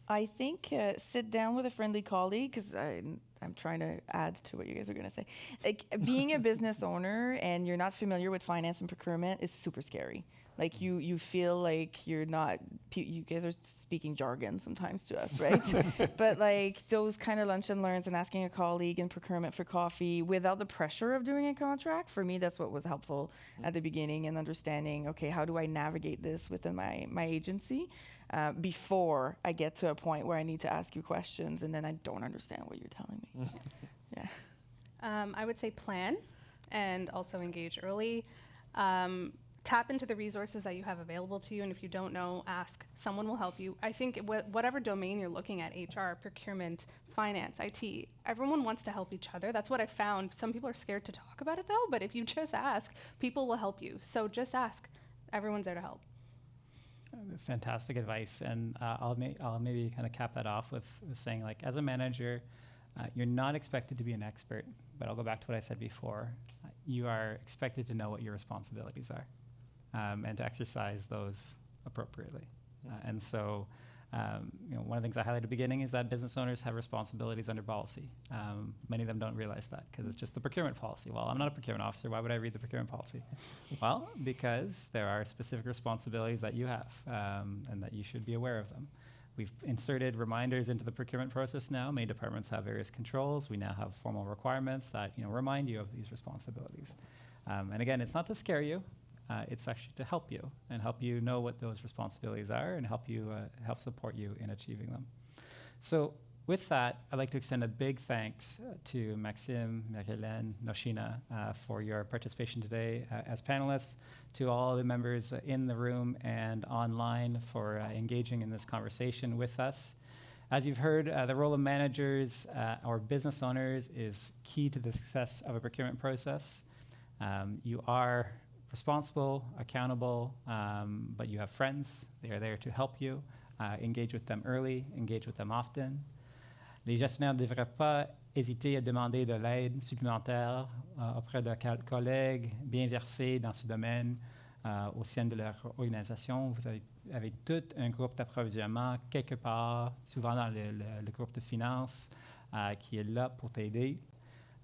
I think sit down with a friendly colleague, because I'm trying to add to what you guys are going to say. Like, being a business owner and you're not familiar with finance and procurement is super scary. Like, you feel like you're not, you guys are speaking jargon sometimes to us, right? But like those kind of lunch and learns and asking a colleague in procurement for coffee without the pressure of doing a contract, for me, that's what was helpful at the beginning, and understanding, okay, how do I navigate this within my agency before I get to a point where I need to ask you questions and then I don't understand what you're telling me. Yeah. I would say plan and also engage early. Tap into the resources that you have available to you, and if you don't know, ask. Someone will help you. I think whatever domain you're looking at, HR, procurement, finance, IT, everyone wants to help each other. That's what I found. Some people are scared to talk about it though, but if you just ask, people will help you. So just ask. Everyone's there to help. Fantastic advice, and I'll maybe kind of cap that off with saying, like, as a manager, you're not expected to be an expert, but I'll go back to what I said before. You are expected to know what your responsibilities are, and to exercise those appropriately. And so, one of the things I highlighted at the beginning is that business owners have responsibilities under policy. Many of them don't realize that because it's just the procurement policy. Well, I'm not a procurement officer. Why would I read the procurement policy? Well, because there are specific responsibilities that you have, and that you should be aware of them. We've inserted reminders into the procurement process now. Many departments have various controls. We now have formal requirements that remind you of these responsibilities. And again, it's not to scare you. It's actually to help you and help you know what those responsibilities are and help support you in achieving them. So with that, I'd like to extend a big thanks to Maxime, Marie-Hélène, Noshina for your participation today as panelists, to all the members in the room and online for engaging in this conversation with us. As you've heard, the role of managers or business owners is key to the success of a procurement process. You are responsible, accountable, but you have friends. They are there to help you. Engage with them early, engage with them often. Les gestionnaires ne devraient pas hésiter à demander de l'aide supplémentaire auprès de collègues bien versés dans ce domaine au sein de leur organisation. Vous avez tout un groupe d'approvisionnement quelque part, souvent dans le groupe de finances, qui est là pour t'aider.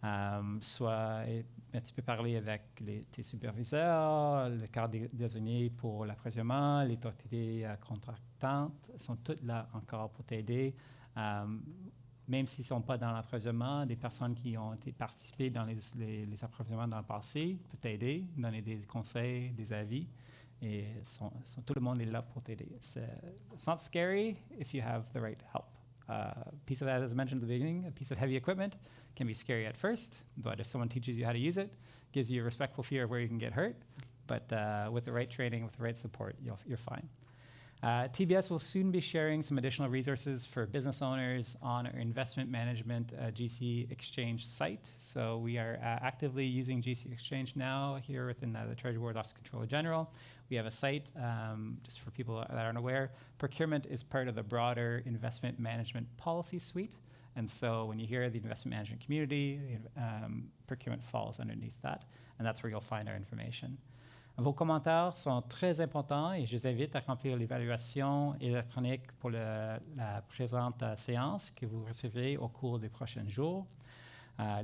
Tu peux parler avec tes superviseurs, le cadre désigné pour l'approvisionnement, les autorités contractantes sont toutes là encore pour t'aider. Même s'ils ne sont pas dans l'approvisionnement, des personnes qui ont participé dans les approvisionnements dans le passé peuvent t'aider, donner des conseils, des avis, et tout le monde est là pour t'aider. It's not scary if you have the right help. Piece of that, as I mentioned at the beginning, a piece of heavy equipment can be scary at first, but if someone teaches you how to use it, gives you a respectful fear of where you can get hurt, but with the right training, with the right support, you're fine. TBS will soon be sharing some additional resources for business owners on our investment management GC Exchange site. So we are actively using GC Exchange now here within the Treasury Board Office Controller General. We have a site, just for people that aren't aware, procurement is part of the broader investment management policy suite. And so when you hear the investment management community, procurement falls underneath that. And that's where you'll find our information. Vos commentaires sont très importants et je vous invite à remplir l'évaluation électronique pour la présente séance que vous recevrez au cours des prochains jours.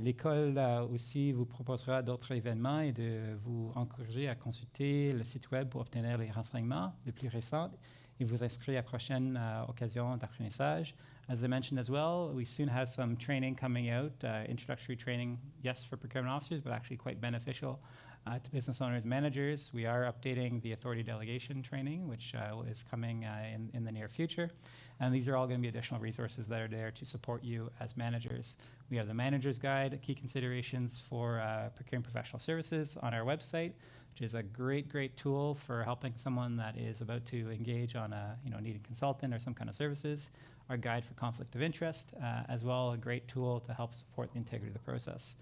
L'école aussi vous proposera d'autres événements et de vous encourager à consulter le site web pour obtenir les renseignements les plus récents et vous inscrire à prochaine occasion d'apprentissage. As I mentioned as well, we soon have some training coming out, introductory training, yes, for procurement officers, but actually quite beneficial to business owners and managers. We are updating the authority delegation training, which is coming in the near future. And these are all going to be additional resources that are there to support you as managers. We have the Manager's Guide, Key Considerations for Procuring Professional Services on our website, which is a great tool for helping someone that is about to engage on a, needing consultant or some kind of services. Our guide for conflict of interest, as well, a great tool to help support the integrity of the process.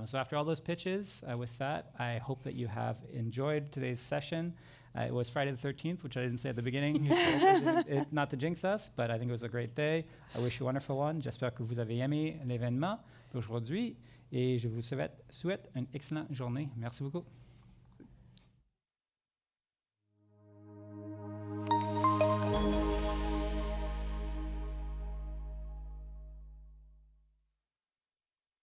So after all those pitches, with that, I hope that you have enjoyed today's session. It was Friday the 13th, which I didn't say at the beginning, not to jinx us, but I think it was a great day. I wish you a wonderful one. J'espère que vous avez aimé l'événement d'aujourd'hui et je vous souhaite une excellente journée. Merci beaucoup.